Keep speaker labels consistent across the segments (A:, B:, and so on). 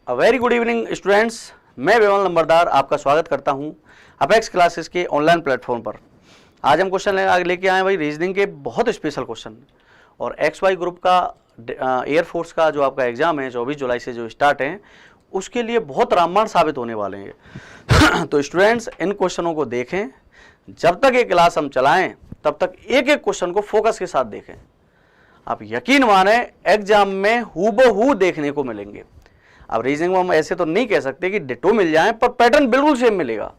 A: A very good evening students, मैं विमल नंबरदार आपका स्वागत करता हूं अपेक्स क्लासेस के ऑनलाइन प्लेटफॉर्म पर। आज हम क्वेश्चन लेके आए भाई रीजनिंग के बहुत स्पेशल क्वेश्चन। और XY ग्रुप का एयरफोर्स का जो आपका एग्जाम है 24 जुलाई से जो स्टार्ट है उसके लिए बहुत रामबाण साबित होने वाले हैं। तो स्टूडेंट्स इन क्वेश्चनों को देखें, जब तक ये क्लास हम चलाएं तब तक एक एक क्वेश्चन को फोकस के साथ देखें। आप यकीन माने एग्जाम में हूबहू देखने को मिलेंगे। अब रीजनिंग में हम ऐसे तो नहीं कह सकते कि डिटो मिल जाए, पर पैटर्न बिल्कुल सेम मिलेगा।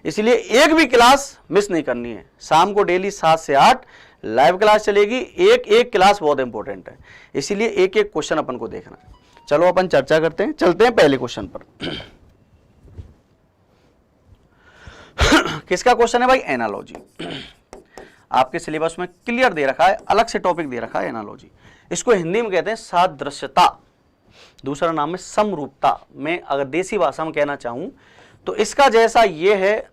A: इसलिए एक भी क्लास मिस नहीं करनी है। शाम को डेली 7 से 8 लाइव क्लास चलेगी। एक एक क्लास बहुत इंपॉर्टेंट है, इसीलिए एक एक क्वेश्चन अपन को देखना है। चलो अपन चर्चा करते हैं, चलते हैं पहले क्वेश्चन पर। किसका क्वेश्चन है भाई? एनालॉजी। आपके सिलेबस में क्लियर दे रखा है, अलग से टॉपिक दे रखा है एनालॉजी। इसको हिंदी में कहते हैं सादृश्यता, दूसरा नाम है समरूपता। मैं अगर देसी भाषा में कहना चाहूं तो इसका जैसा ये है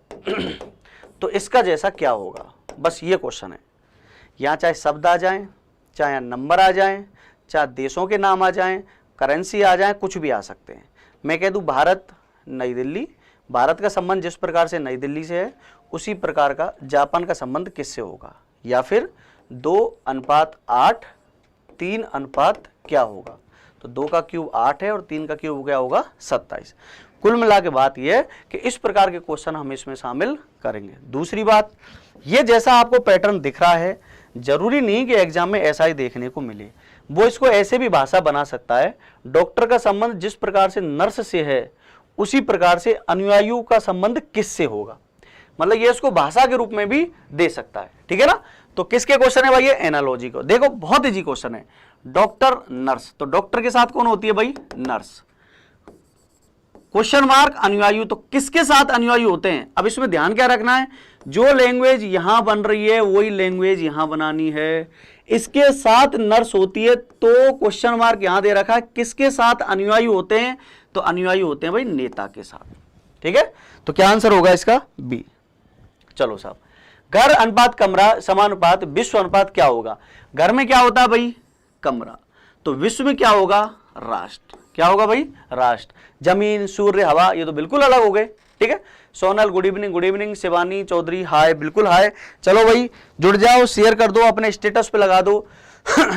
A: तो इसका जैसा क्या होगा, बस ये क्वेश्चन है। यहाँ चाहे शब्द आ जाएं, चाहे नंबर आ जाएं, चाहे देशों के नाम आ जाएं, करेंसी आ जाए, कुछ भी आ सकते हैं। मैं कह दूं भारत नई दिल्ली, भारत का संबंध जिस प्रकार से नई दिल्ली से है उसी प्रकार का जापान का संबंध किससे होगा, या फिर 2:8 3 क्या होगा। तो 2 का क्यूब 8 है और 3 का क्यूब क्या होगा 27। कुल मिला के बात यह है कि इस प्रकार के क्वेश्चन हम इसमें शामिल करेंगे। दूसरी बात, ये जैसा आपको पैटर्न दिख रहा है जरूरी नहीं कि एग्जाम में ऐसा ही देखने को मिले, वो इसको ऐसे भी भाषा बना सकता है। डॉक्टर का संबंध जिस प्रकार से नर्स से है उसी प्रकार से अनुयायियों का संबंध किससे होगा, मतलब ये इसको भाषा के रूप में भी दे सकता है। ठीक है ना। तो किसके क्वेश्चन है भाई? ये एनालॉजी को। देखो बहुत इजी क्वेश्चन है। डॉक्टर नर्स, तो डॉक्टर के साथ कौन होती है भाई? नर्स। क्वेश्चन मार्क अनुयायी, तो किसके साथ अनुयायी होते हैं? अब इसमें ध्यान क्या रखना है, जो लैंग्वेज यहां बन रही है वही लैंग्वेज यहां बनानी है। इसके साथ नर्स होती है तो क्वेश्चन मार्क यहां दे रखा है किसके साथ अनुयायी होते हैं, तो अनुयायी होते हैं भाई नेता के साथ। ठीक है, तो क्या आंसर होगा इसका? बी। चलो साहब, घर अनुपात कमरा समानुपात विश्व अनुपात क्या होगा? घर में क्या होता है भाई? कमरा। तो विश्व में क्या होगा? राष्ट्र। क्या होगा भाई? राष्ट्र। जमीन, सूर्य, हवा, ये तो बिल्कुल अलग हो गए। ठीक है। Sonal good evening, good evening. Shivani Chaudhary hi, बिल्कुल हाय। चलो भाई जुड़ जाओ, शेयर कर दो, अपने स्टेटस पे लगा दो।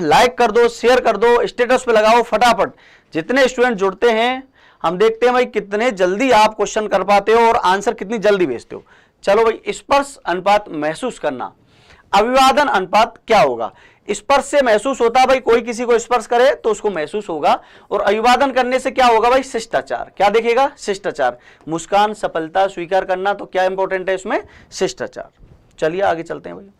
A: लाइक कर दो, शेयर कर दो, स्टेटस पे लगाओ फटाफट। जितने स्टूडेंट जुड़ते हैं हम देखते हैं भाई कितने जल्दी आप क्वेश्चन कर पाते हो और आंसर कितनी जल्दी भेजते हो। चलो भाई, स्पर्श अनुपात महसूस करना, अभिवादन अनुपात क्या होगा? स्पर्श से महसूस होता है भाई, कोई किसी को स्पर्श करे तो उसको महसूस होगा, और अभिवादन करने से क्या होगा भाई? शिष्टाचार। क्या देखेगा? शिष्टाचार। मुस्कान, सफलता, स्वीकार करना, तो क्या इंपॉर्टेंट है इसमें? शिष्टाचार। चलिए आगे चलते हैं भाई।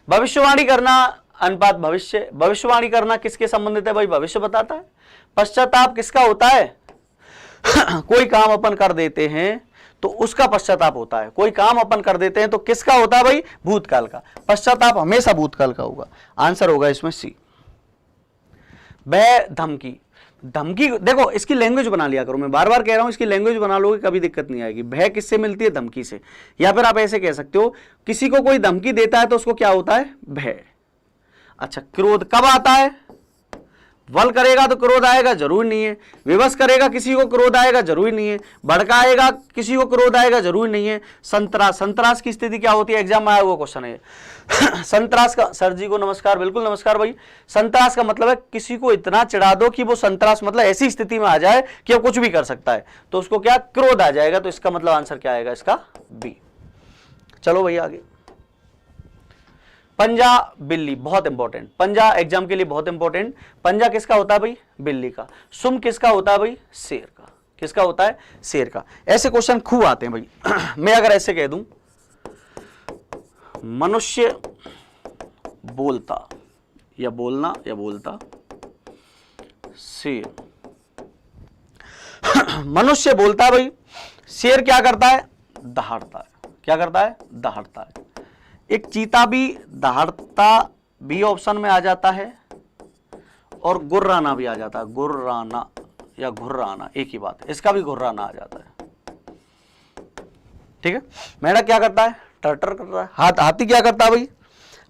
A: भविष्यवाणी करना अनुपात भविष्य। भविष्यवाणी करना किसके संबंधित है भाई? भविष्य बताता है। पश्चाताप किसका होता है? कोई काम अपन कर देते हैं तो उसका पश्चाताप होता है। कोई काम अपन कर देते हैं तो किसका होता है भाई? भूतकाल का। पश्चाताप हमेशा भूतकाल का होगा। आंसर होगा इसमें सी। भय, धमकी। धमकी देखो इसकी लैंग्वेज बना लिया करो, मैं बार बार कह रहा हूं इसकी लैंग्वेज बना लोगे कभी दिक्कत नहीं आएगी। भय किससे मिलती है? धमकी से। या फिर आप ऐसे कह सकते हो किसी को कोई धमकी देता है तो उसको क्या होता है? भय। अच्छा, क्रोध कब आता है? बल करेगा तो क्रोध आएगा? जरूरी नहीं है। विवश करेगा किसी को क्रोध आएगा? जरूरी नहीं है। भड़काएगा किसी को क्रोध आएगा? जरूरी नहीं है। संतरास, संतरास की स्थिति क्या होती है? एग्जाम में आया हुआ क्वेश्चन है। संतरास का, सर जी को नमस्कार, बिल्कुल नमस्कार भाई। संतरास का मतलब है किसी को इतना चिढ़ा दो कि वो संतरास मतलब ऐसी स्थिति में आ जाए कि वो कुछ भी कर सकता है, तो उसको क्या? क्रोध आ जाएगा। तो इसका मतलब आंसर क्या आएगा इसका? बी। चलो भैया आगे। पंजा, बिल्ली, बहुत इंपॉर्टेंट। पंजा एग्जाम के लिए बहुत इंपॉर्टेंट। पंजा किसका होता है भाई? बिल्ली का। सुम किसका होता है भाई? शेर का। किसका होता है? शेर का। ऐसे क्वेश्चन खूब आते हैं भाई। मैं अगर ऐसे कह दूं मनुष्य बोलता या बोलना या बोलता शेर। मनुष्य बोलता है भाई, शेर क्या करता है? दहाड़ता है। क्या करता है? दहाड़ता है। एक चीता भी दहाड़ता भी ऑप्शन में आ जाता है और गुर्राना भी आ जाता है। गुर्राना या घुर्राना एक ही बात है, इसका भी घुर्राना आ जाता है। ठीक है। मेंढक क्या करता है? टर्टर करता है। हाथी क्या करता है भाई?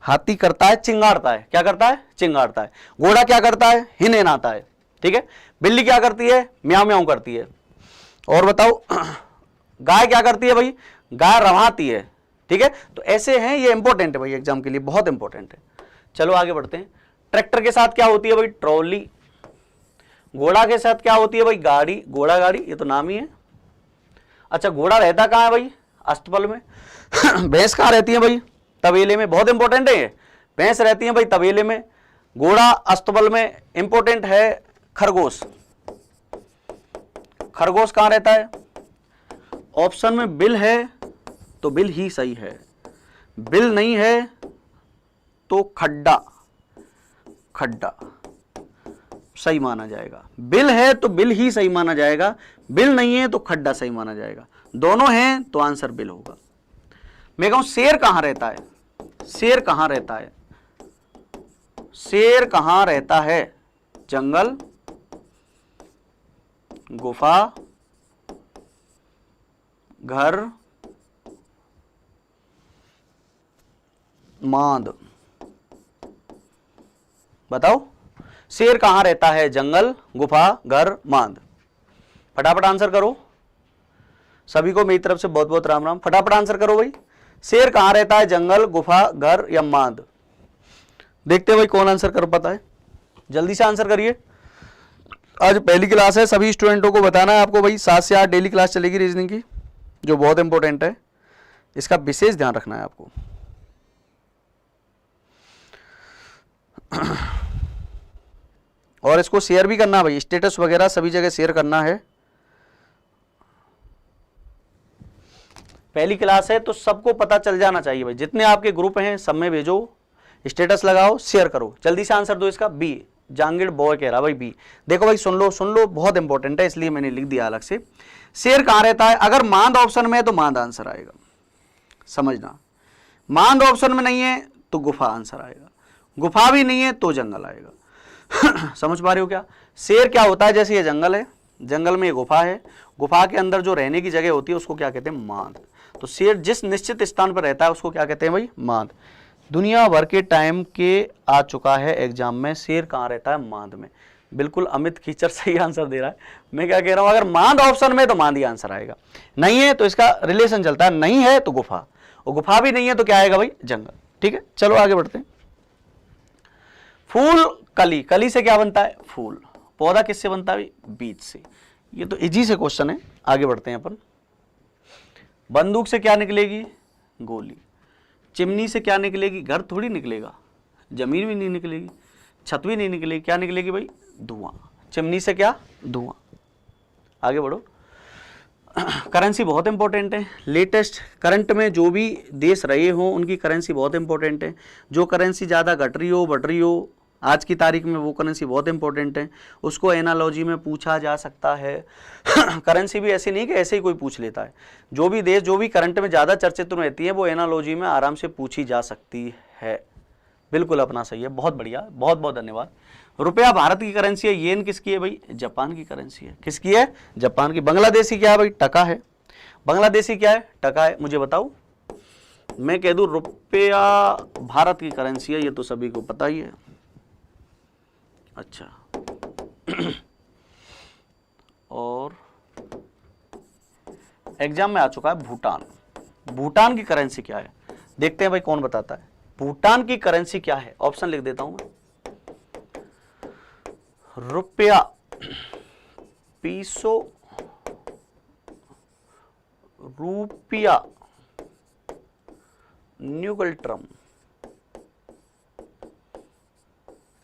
A: हाथी करता है चिंगाड़ता है। क्या करता है? चिंगाड़ता है। घोड़ा क्या करता है? हिनहिनाता है। ठीक है। बिल्ली क्या करती है? म्याऊं म्याऊं करती है। और बताओ गाय क्या करती है भाई? गाय रवाती है, ठीक है। तो ऐसे हैं, ये इंपॉर्टेंट है भाई एग्जाम के लिए, बहुत इंपॉर्टेंट है। चलो आगे बढ़ते हैं। ट्रैक्टर के साथ क्या होती है भाई? ट्रॉली। घोड़ा के साथ क्या होती है भाई? गाड़ी। घोड़ा गाड़ी, ये तो नाम ही है। अच्छा, घोड़ा रहता कहाँ है भाई? अस्तबल में। भैंस कहाँ रहती है भाई? तबेले में। बहुत इंपॉर्टेंट है ये। भैंस रहती है भाई तबेले में, घोड़ा अस्तबल में। इंपॉर्टेंट है खरगोश। खरगोश कहाँ रहता है? ऑप्शन में बिल है तो बिल ही सही है, बिल नहीं है तो खड्डा, खड्डा सही माना जाएगा। बिल है तो बिल ही सही माना जाएगा, बिल नहीं है तो खड्डा सही माना जाएगा। दोनों हैं तो आंसर बिल होगा। मैं कहूं शेर कहां रहता है? शेर कहां रहता है? शेर कहां रहता है? जंगल, गुफा, घर, मांद। बताओ शेर कहां रहता है? जंगल, गुफा, घर, मांद। फटाफट आंसर करो। सभी को मेरी तरफ से बहुत बहुत राम राम। फटाफट आंसर करो भाई। शेर कहां रहता है? जंगल, गुफा, घर या मांद? देखते हैं भाई कौन आंसर कर पाता है। जल्दी से आंसर करिए। आज पहली क्लास है, सभी स्टूडेंटों को बताना है आपको भाई 7 से 8 डेली क्लास चलेगी रीजनिंग की, जो बहुत इंपॉर्टेंट है। इसका विशेष ध्यान रखना है आपको। और इसको शेयर भी करना है भाई, स्टेटस वगैरह सभी जगह शेयर करना है। पहली क्लास है तो सबको पता चल जाना चाहिए भाई। जितने आपके ग्रुप हैं सब में भेजो, स्टेटस लगाओ, शेयर करो। जल्दी से आंसर दो इसका। बी, जांगिड़ बॉय कह रहा भाई बी। देखो भाई सुन लो, बहुत इंपॉर्टेंट है इसलिए मैंने लिख दिया अलग से। शेर कहां रहता है? अगर मांद ऑप्शन में है तो मांद आंसर आएगा, समझना। मांद ऑप्शन में नहीं है तो गुफा आंसर आएगा, गुफा भी नहीं है तो जंगल आएगा। समझ पा रहे हो क्या? शेर क्या होता है? जैसे ये जंगल है, जंगल में ये गुफा है, गुफा के अंदर जो रहने की जगह होती है उसको क्या कहते हैं? मांद। तो शेर जिस निश्चित स्थान पर रहता है उसको क्या कहते हैं भाई? मांद। दुनिया भर के टाइम के आ चुका है एग्जाम में, शेर कहाँ रहता है? मांद में। बिल्कुल अमित कीचर सही आंसर दे रहा है। मैं क्या कह रहा हूं, अगर मांद ऑप्शन में तो मांद ही आंसर आएगा, नहीं है तो इसका रिलेशन चलता है, नहीं है तो गुफा, और गुफा भी नहीं है तो क्या आएगा भाई? जंगल। ठीक है, चलो आगे बढ़ते हैं। फूल कली, कली से क्या बनता है? फूल। पौधा किससे बनता है? बीज से। ये तो इजी से क्वेश्चन है। आगे बढ़ते हैं अपन। बंदूक से क्या निकलेगी? गोली। चिमनी से क्या निकलेगी? घर थोड़ी निकलेगा, जमीन भी नहीं निकलेगी, छत भी नहीं निकलेगी, क्या निकलेगी भाई? धुआं। चिमनी से क्या? धुआं। आगे बढ़ो। करेंसी बहुत इंपॉर्टेंट है। लेटेस्ट करंट में जो भी देश रहे हो उनकी करेंसी बहुत इंपॉर्टेंट है। जो करेंसी ज़्यादा घट रही हो बढ़ रही हो आज की तारीख में वो करेंसी बहुत इंपॉर्टेंट है, उसको एनालॉजी में पूछा जा सकता है। करेंसी भी ऐसी नहीं कि ऐसे ही कोई पूछ लेता है। जो भी देश जो भी करंट में ज़्यादा चर्चित रहती है वो एनालॉजी में आराम से पूछी जा सकती है। बिल्कुल अपना सही है, बहुत बढ़िया, बहुत बहुत धन्यवाद। रुपया भारत की करेंसी है, येन किसकी है भाई? जापान की करेंसी है। किसकी है? जापान की। बांग्लादेशी क्या है भाई? टका है। बांग्लादेशी क्या है? टका है। मुझे बताओ, मैं कह दूं रुपया भारत की करेंसी है, ये तो सभी को पता ही है। अच्छा और एग्जाम में आ चुका है भूटान। भूटान की करेंसी क्या है? देखते हैं भाई कौन बताता है। भूटान की करेंसी क्या है? ऑप्शन लिख देता हूं मैं। रुपया, पीसो, रूपिया, न्यूगल ट्रम।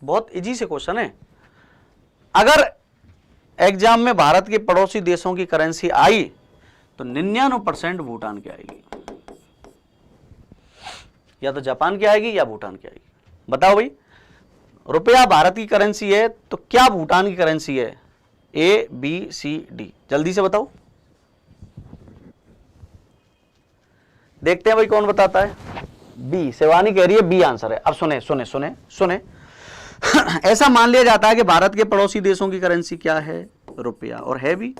A: बहुत इजी से क्वेश्चन है। अगर एग्जाम में भारत के पड़ोसी देशों की करेंसी आई तो 99% भूटान की आएगी, या तो जापान की आएगी या भूटान की आएगी। बताओ भाई, रुपया भारत की करेंसी है तो क्या भूटान की करेंसी है? ए, बी, सी, डी। जल्दी से बताओ। देखते हैं भाई कौन बताता है। बी, शिवानी कह रही है बी आंसर है। अब सुने सुने सुने सुने। ऐसा मान लिया जाता है कि भारत के पड़ोसी देशों की करेंसी क्या है? रुपया, और है भी।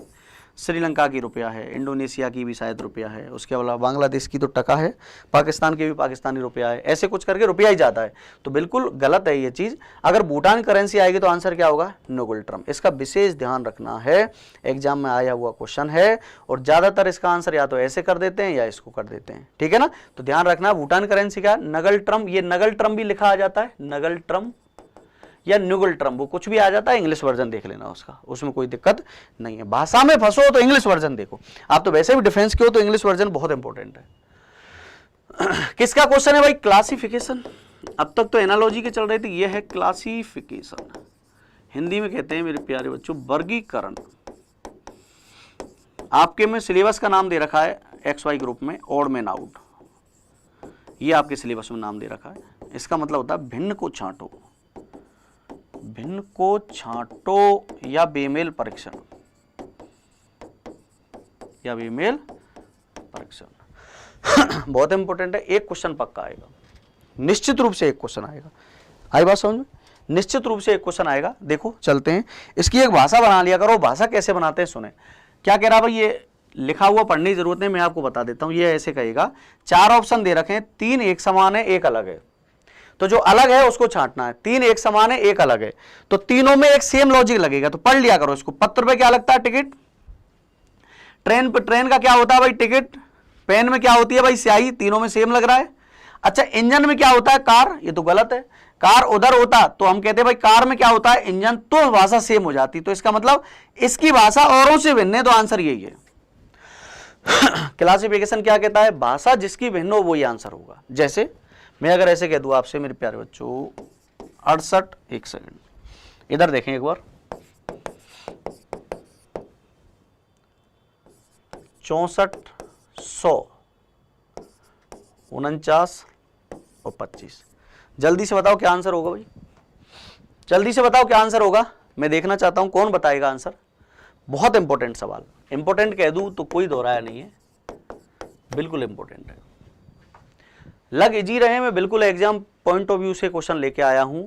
A: श्रीलंका की रुपया है, इंडोनेशिया की भी शायद रुपया है, उसके अलावा बांग्लादेश की तो टका है, पाकिस्तान की भी पाकिस्तानी रुपया है, ऐसे कुछ करके रुपया ही जाता है। तो बिल्कुल गलत है ये चीज़। अगर भूटान करेंसी आएगी तो आंसर क्या होगा? नोगल ट्रम। इसका विशेष ध्यान रखना है, एग्जाम में आया हुआ क्वेश्चन है और ज़्यादातर इसका आंसर या तो ऐसे कर देते हैं या इसको कर देते हैं, ठीक है ना। तो ध्यान रखना, भूटान करेंसी का नगल ट्रम, ये नगल ट्रम भी लिखा आ जाता है, नगल ट्रम या न्यूगल ट्रम, वो कुछ भी आ जाता है। इंग्लिश वर्जन देख लेना उसका, उसमें कोई दिक्कत नहीं है। भाषा में फंसो तो इंग्लिश वर्जन देखो, आप तो वैसे भी डिफेंस के हो तो इंग्लिश वर्जन बहुत इंपॉर्टेंट है। किसका क्वेश्चन है भाई? क्लासिफिकेशन। अब तक तो एनालॉजी के चल रहे थे, ये है क्लासिफिकेशन। हिंदी में कहते हैं मेरे प्यारे बच्चों वर्गीकरण। आपके में सिलेबस का नाम दे रखा है XY ग्रुप में ऑड मैन आउट, ये आपके सिलेबस में नाम दे रखा है। इसका मतलब होता है भिन्न को छांटो, भिन्न को छांटो या बेमेल परीक्षण, या बेमेल परीक्षण। बहुत इंपॉर्टेंट है, एक क्वेश्चन पक्का आएगा, निश्चित रूप से एक क्वेश्चन आएगा। आई बात समझ में? निश्चित रूप से एक क्वेश्चन आएगा। देखो चलते हैं, इसकी एक भाषा बना लिया करो। भाषा कैसे बनाते हैं सुने। क्या कह रहा भाई? ये लिखा हुआ पढ़ने की जरूरत नहीं, मैं आपको बता देता हूं। ये ऐसे कहेगा, 4 ऑप्शन दे रखे हैं, 3 एक समान है, एक अलग है। तो जो अलग है उसको छांटना है। 3 एक समान है, एक अलग है, तो तीनों में एक सेम लॉजिक लगेगा। तो पढ़ लिया करो इसको। पत्र पे क्या लगता है? टिकट। ट्रेन पे, ट्रेन का क्या होता है भाई? टिकट। पेन में क्या होती है भाई? स्याही। तीनों में सेम लग रहा है। अच्छा, इंजन में क्या होता है? कार। ये तो गलत है, कार उधर होता तो हम कहते भाई कार में क्या होता है? इंजन। तो भाषा सेम हो जाती। तो इसका मतलब इसकी भाषा औरों से भिन्न है, तो आंसर यही है। क्लासिफिकेशन क्या कहता है? भाषा जिसकी भिन्न हो वही आंसर होगा। जैसे मैं अगर ऐसे कह दूं आपसे मेरे प्यारे बच्चों 68, एक सेकंड इधर देखें एक बार, 64, 100, 49 और 25। जल्दी से बताओ क्या आंसर होगा भाई? जल्दी से बताओ क्या आंसर होगा? मैं देखना चाहता हूं कौन बताएगा आंसर। बहुत इंपॉर्टेंट सवाल, इंपॉर्टेंट कह दूं तो कोई दोहराया नहीं है, बिल्कुल इंपॉर्टेंट है। लग इजी रहे, मैं बिल्कुल एग्जाम पॉइंट ऑफ व्यू से क्वेश्चन लेके आया हूं।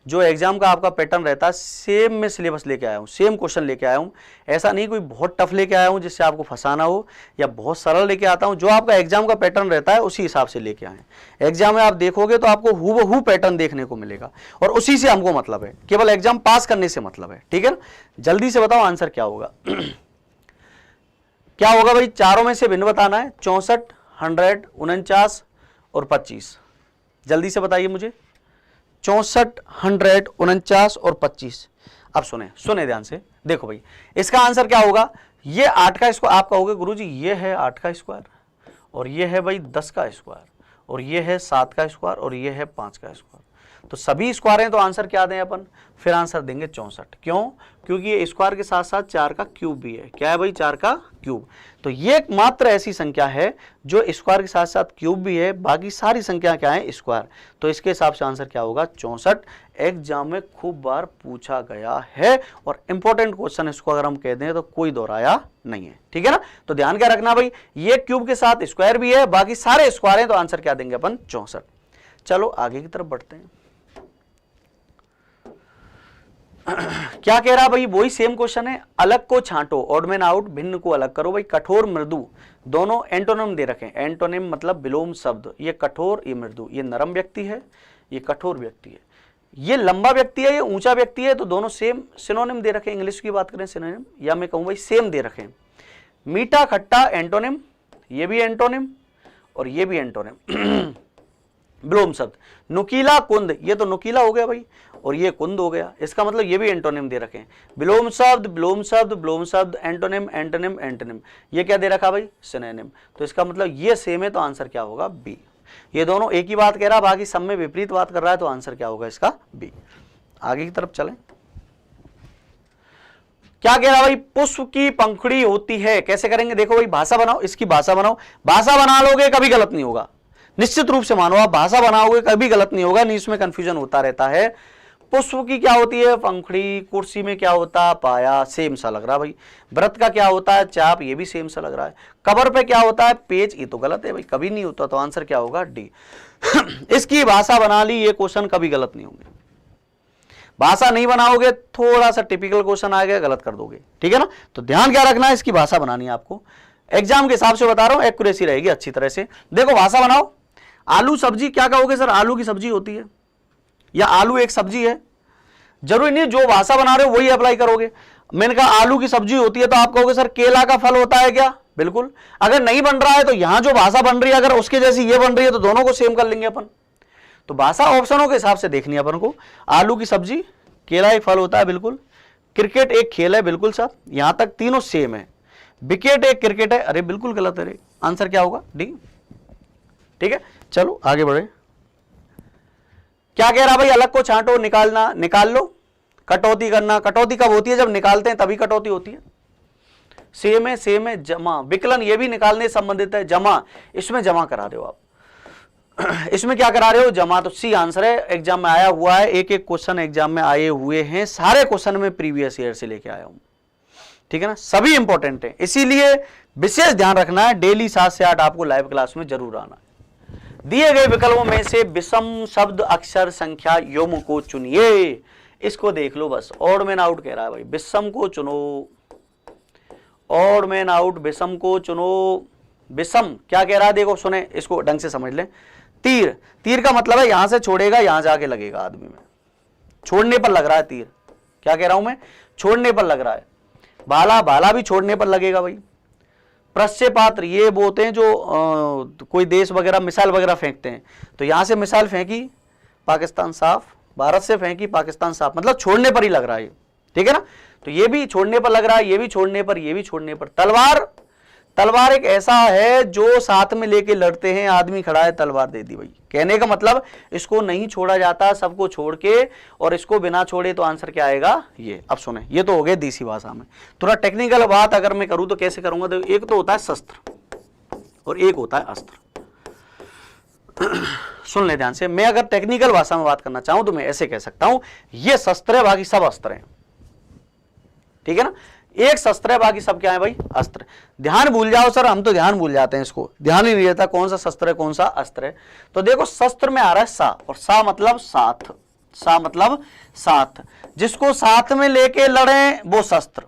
A: जो एग्जाम का आपका पैटर्न रहता है सेम में सिलेबस लेके आया हूं, सेम क्वेश्चन लेके आया हूं। ऐसा नहीं कोई बहुत टफ लेके आया हूं जिससे आपको फंसाना हो, या बहुत सरल लेके आता हूं। जो आपका एग्जाम का पैटर्न रहता है उसी हिसाब से लेके आए। एग्जाम में आप देखोगे तो आपको हूबहू पैटर्न देखने को मिलेगा, और उसी से हमको मतलब है, केवल एग्जाम पास करने से मतलब है, ठीक है ना। जल्दी से बताओ आंसर क्या होगा। क्या होगा भाई? चारों में से भिन्न बताना है। 64, 100, 49 और 25। जल्दी से बताइए मुझे। 64, 100, 49 और 25। अब सुने ध्यान से, देखो भाई इसका आंसर क्या होगा? ये 8 का स्क्वायर। आप कहोगे गुरुजी ये है 8 का स्क्वायर, और ये है भाई 10 का स्क्वायर, और ये है 7 का स्क्वायर, और ये है 5 का स्क्वायर। तो सभी स्क्वायर हैं, तो आंसर क्या दें अपन? फिर आंसर देंगे 64। क्यों? क्योंकि ये स्क्वायर के साथ साथ 4 का क्यूब भी है। क्या है भाई? 4 का क्यूब। तो ये मात्र ऐसी संख्या है जो स्क्वायर के साथ साथ क्यूब भी है, बाकी सारी संख्या क्या है? स्क्वायर। तो इसके हिसाब से आंसर क्या होगा? 64। एग्जाम में खूब बार पूछा गया है, और इंपॉर्टेंट क्वेश्चन इसको अगर हम कह दें तो कोई दोहराया नहीं है, ठीक है ना। तो ध्यान क्या रखना भाई, ये क्यूब के साथ स्क्वायर भी है, बाकी सारे स्क्वायर हैं, तो आंसर क्या देंगे अपन? 64। चलो आगे की तरफ बढ़ते हैं। क्या कह रहा भाई? वही सेम क्वेश्चन है। अलग को छांटो, ऑड मैन आउट, भिन्न को अलग करो। भाई कठोर मृदु दोनों एंटोनिम दे रखे हैं। एंटोनिम मतलब विलोम शब्द। ये कठोर, ये मृदु। ये नरम व्यक्ति है, ये कठोर व्यक्ति है। ये लंबा व्यक्ति है, ये ऊंचा व्यक्ति है। तो दोनों सेम सिनोनिम दे रखे हैं। इंग्लिश की बात करें सिनोनिम, या मैं कहूं भाई सेम दे रखे हैं। मीठा खट्टा एंटोनिम, ये भी एंटोनिम और ये भी एंटोनिम। विलोम शब्द। नुकीला कुंद, ये तो नुकीला हो गया भाई, और ये कुंद हो गया। इसका मतलब ये भी एंटोनिम दे रखे हैं। विलोम शब्द, विलोम शब्द, विलोम शब्द, एंटोनिम, एंटोनिम, एंटोनिम। ये क्या दे रखा भाई? सिनोनिम। तो इसका मतलब ये सेम है, तो आंसर क्या होगा? बी। ये दोनों एक ही बात कह रहा है, बाकी सब में विपरीत बात कर रहा है, तो आंसर क्या होगा इसका? बी। आगे की तरफ चलें। क्या कह रहा भाई? पुष्प की पंखुड़ी होती है। कैसे करेंगे? देखो भाई भाषा बनाओ, इसकी भाषा बनाओ। भाषा बना लोगे कभी गलत नहीं होगा, निश्चित रूप से मानो। आप भाषा बनाओगे कभी गलत नहीं होगा, नहीं इसमें कंफ्यूजन होता रहता है। पुष्प की क्या होती है? पंखुड़ी। कुर्सी में क्या होता? पाया। सेम सा लग रहा भाई। व्रत का क्या होता है? चाप। ये भी सेम सा लग रहा है। कबर पे क्या होता है? पेज। ये तो गलत है भाई, कभी नहीं होता, तो आंसर क्या होगा? डी। इसकी भाषा बना ली, ये क्वेश्चन कभी गलत नहीं होंगे। भाषा नहीं बनाओगे थोड़ा सा टिपिकल क्वेश्चन आ गया, गलत कर दोगे, ठीक है ना। तो ध्यान क्या रखना है, इसकी भाषा बनानी है आपको, एग्जाम के हिसाब से बता रहा हूं, एक्यूरेसी रहेगी अच्छी तरह से। देखो भाषा बनाओ, आलू सब्जी क्या कहोगे सर, आलू की सब्जी होती है या आलू एक सब्जी है, जरूरी नहीं जो भाषा बना रहे हो वही अप्लाई करोगे। मैंने कहा आलू की सब्जी होती है तो आप कहोगे सर केला का फल होता है क्या, बिल्कुल। अगर नहीं बन रहा है तो यहां जो भाषा बन रही है अगर उसके जैसी ये बन रही है तो दोनों को सेम कर लेंगे अपन। तो भाषा ऑप्शनों के हिसाब से देखनी है अपन को। आलू की सब्जी, केला एक फल होता है, बिल्कुल। क्रिकेट एक खेल है, बिल्कुल साहब, यहां तक तीनों सेम है। विकेट एक क्रिकेट है, अरे बिल्कुल गलत है रे, आंसर क्या होगा, डी। ठीक है, चलो आगे बढ़े। क्या कह रहा भाई, अलग को छांटो, निकालना, निकाल लो। कटौती करना, कटौती कब होती है, जब निकालते हैं तभी कटौती होती है। सेम है, सेम है, जमा, विकलन ये भी निकालने संबंधित है, जमा, इसमें जमा करा रहे हो आप, इसमें क्या करा रहे हो, जमा। तो सी आंसर है, एग्जाम में आया हुआ है, एक एक क्वेश्चन एग्जाम में आए हुए हैं, सारे क्वेश्चन में प्रीवियस ईयर से लेके आया हूं, ठीक है ना, सभी इंपॉर्टेंट है। इसीलिए विशेष ध्यान रखना है, डेली 7 से 8 आपको लाइव क्लास में जरूर आना है। दिए गए विकल्पों में से विषम शब्द अक्षर संख्या योम को चुनिए। इसको देख लो बस, ऑड मैन आउट कह रहा है भाई, विषम को चुनो, ऑड मैन आउट, विषम को चुनो। विषम क्या कह रहा है, देखो सुने, इसको ढंग से समझ लें। तीर, तीर का मतलब है यहां से छोड़ेगा यहां जाके लगेगा आदमी में, छोड़ने पर लग रहा है तीर। क्या कह रहा हूं मैं, छोड़ने पर लग रहा है। भाला, भाला भी छोड़ने पर लगेगा भाई। प्रक्षेपात्र ये बोलते हैं जो कोई देश वगैरह मिसाइल वगैरह फेंकते हैं, तो यहां से मिसाइल फेंकी पाकिस्तान साफ, भारत से फेंकी पाकिस्तान साफ, मतलब छोड़ने पर ही लग रहा है, ठीक है ना। तो ये भी छोड़ने पर लग रहा है, ये भी छोड़ने पर, ये भी छोड़ने पर। तलवार, तलवार एक ऐसा है जो साथ में लेके लड़ते हैं, आदमी खड़ा है तलवार दे दी भाई। कहने का मतलब इसको नहीं छोड़ा जाता, सबको छोड़ के, और इसको बिना छोड़े, तो आंसर क्या आएगा ये। अब सुने, ये तो हो गए देसी भाषा में। थोड़ा टेक्निकल बात अगर मैं करूं तो कैसे करूंगा, तो एक तो होता है शस्त्र और एक होता है अस्त्र। सुन ले ध्यान से, मैं अगर टेक्निकल भाषा में बात करना चाहूं तो मैं ऐसे कह सकता हूं, ये शस्त्र है, बाकी सब अस्त्र हैं, ठीक है ना। एक शस्त्र है, बाकी सब क्या है भाई, अस्त्र। ध्यान भूल जाओ सर, हम तो ध्यान भूल जाते हैं, इसको ध्यान ही नहीं रहता कौन सा शस्त्र है कौन सा अस्त्र है। तो देखो शस्त्र में आ रहा है सा, और सा मतलब साथ, सा मतलब साथ, जिसको साथ में लेके लड़े वो शस्त्र।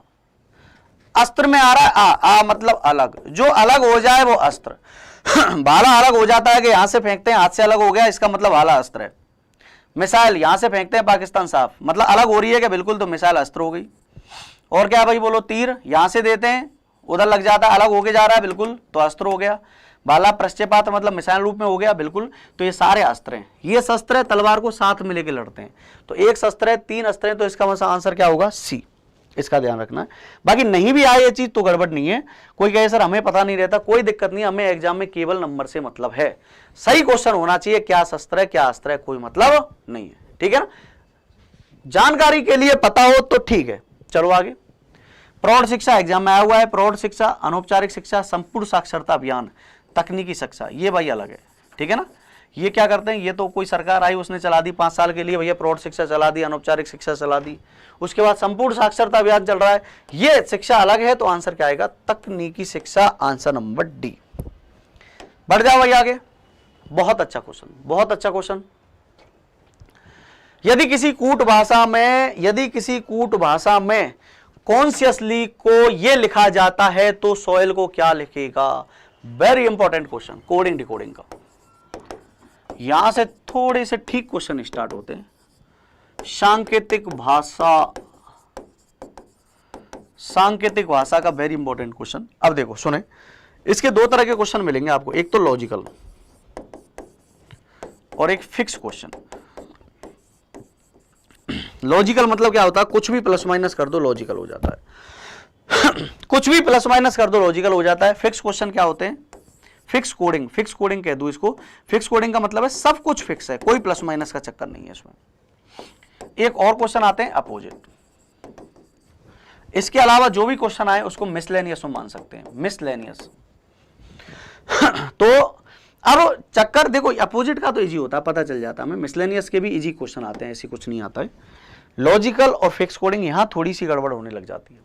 A: अस्त्र में आ रहा है आ मतलब अलग, जो अलग हो जाए वो अस्त्र। भाला अलग हो जाता है कि यहां से फेंकते हैं हाथ से अलग हो गया, इसका मतलब भाला अस्त्र है। मिसाइल यहां से फेंकते हैं पाकिस्तान साफ, मतलब अलग हो रही है कि बिल्कुल, तो मिसाइल अस्त्र हो गई। और क्या भाई बोलो, तीर यहां से देते हैं उधर लग जाता है, अलग होके जा रहा है बिल्कुल, तो अस्त्र हो गया। भाला प्रक्षेपात मतलब मिसाइल रूप में हो गया बिल्कुल, तो ये सारे अस्त्र हैं। ये शस्त्र है, तलवार को साथ में लेके लड़ते हैं। तो एक शस्त्र है, 3 अस्त्र हैं, तो इसका मतलब आंसर क्या होगा, सी। इसका ध्यान रखना है। बाकी नहीं भी आए ये चीज तो गड़बड़ नहीं है। कोई कहे सर हमें पता नहीं रहता, कोई दिक्कत नहीं, हमें एग्जाम में केवल नंबर से मतलब है, सही क्वेश्चन होना चाहिए, क्या शस्त्र है क्या अस्त्र है, कोई मतलब नहीं है, ठीक है ना। जानकारी के लिए पता हो तो ठीक है। चलो आगे, प्रौढ़ शिक्षा एग्जाम में आया हुआ है। प्रौढ़ शिक्षा, अनौपचारिक शिक्षा, संपूर्ण साक्षरता अभियान, तकनीकी शिक्षा, ये भाई अलग है, ठीक है ना। ये क्या करते हैं, ये तो कोई सरकार आई उसने चला दी 5 साल के लिए, भैया प्रौढ़ शिक्षा चला दी, अनौपचारिक शिक्षा चला दी, उसके बाद संपूर्ण साक्षरता अभियान चल रहा है, ये शिक्षा अलग है। तो आंसर क्या आएगा, तकनीकी शिक्षा, आंसर नंबर डी। बढ़ जाओ भाई आगे, बहुत अच्छा क्वेश्चन, बहुत अच्छा क्वेश्चन। यदि किसी कूट भाषा में कॉन्शियसली को ये लिखा जाता है तो सॉइल को क्या लिखेगा। Very important question, coding decoding का। यहां से थोड़े से ठीक क्वेश्चन स्टार्ट होते हैं। सांकेतिक भाषा का वेरी इंपॉर्टेंट क्वेश्चन। अब देखो सुने, इसके 2 तरह के क्वेश्चन मिलेंगे आपको, एक तो लॉजिकल और एक फिक्स क्वेश्चन। लॉजिकल मतलब क्या होता है, कुछ भी प्लस माइनस कर दो लॉजिकल हो जाता है। कुछ भी प्लस माइनस कर दो लॉजिकल हो जाता है। फिक्स क्वेश्चन क्या होते हैं, फिक्स कोडिंग, फिक्स कोडिंग कह दूं इसको। फिक्स कोडिंग का मतलब है सब कुछ फिक्स है, कोई प्लस माइनस का चक्कर नहीं है इसमें। एक और क्वेश्चन आते हैं अपोजिट। इसके अलावा जो भी क्वेश्चन आए उसको मिसलेनियस में मान सकते हैं, मिसलेनियस। तो अब चक्कर देखो, अपोजिट का तो इजी होता है, पता चल जाता है हमें। मिसलेनियस के भी इजी क्वेश्चन आते हैं, ऐसी कुछ नहीं आता है। लॉजिकल और फिक्स कोडिंग यहां थोड़ी सी गड़बड़ होने लग जाती है।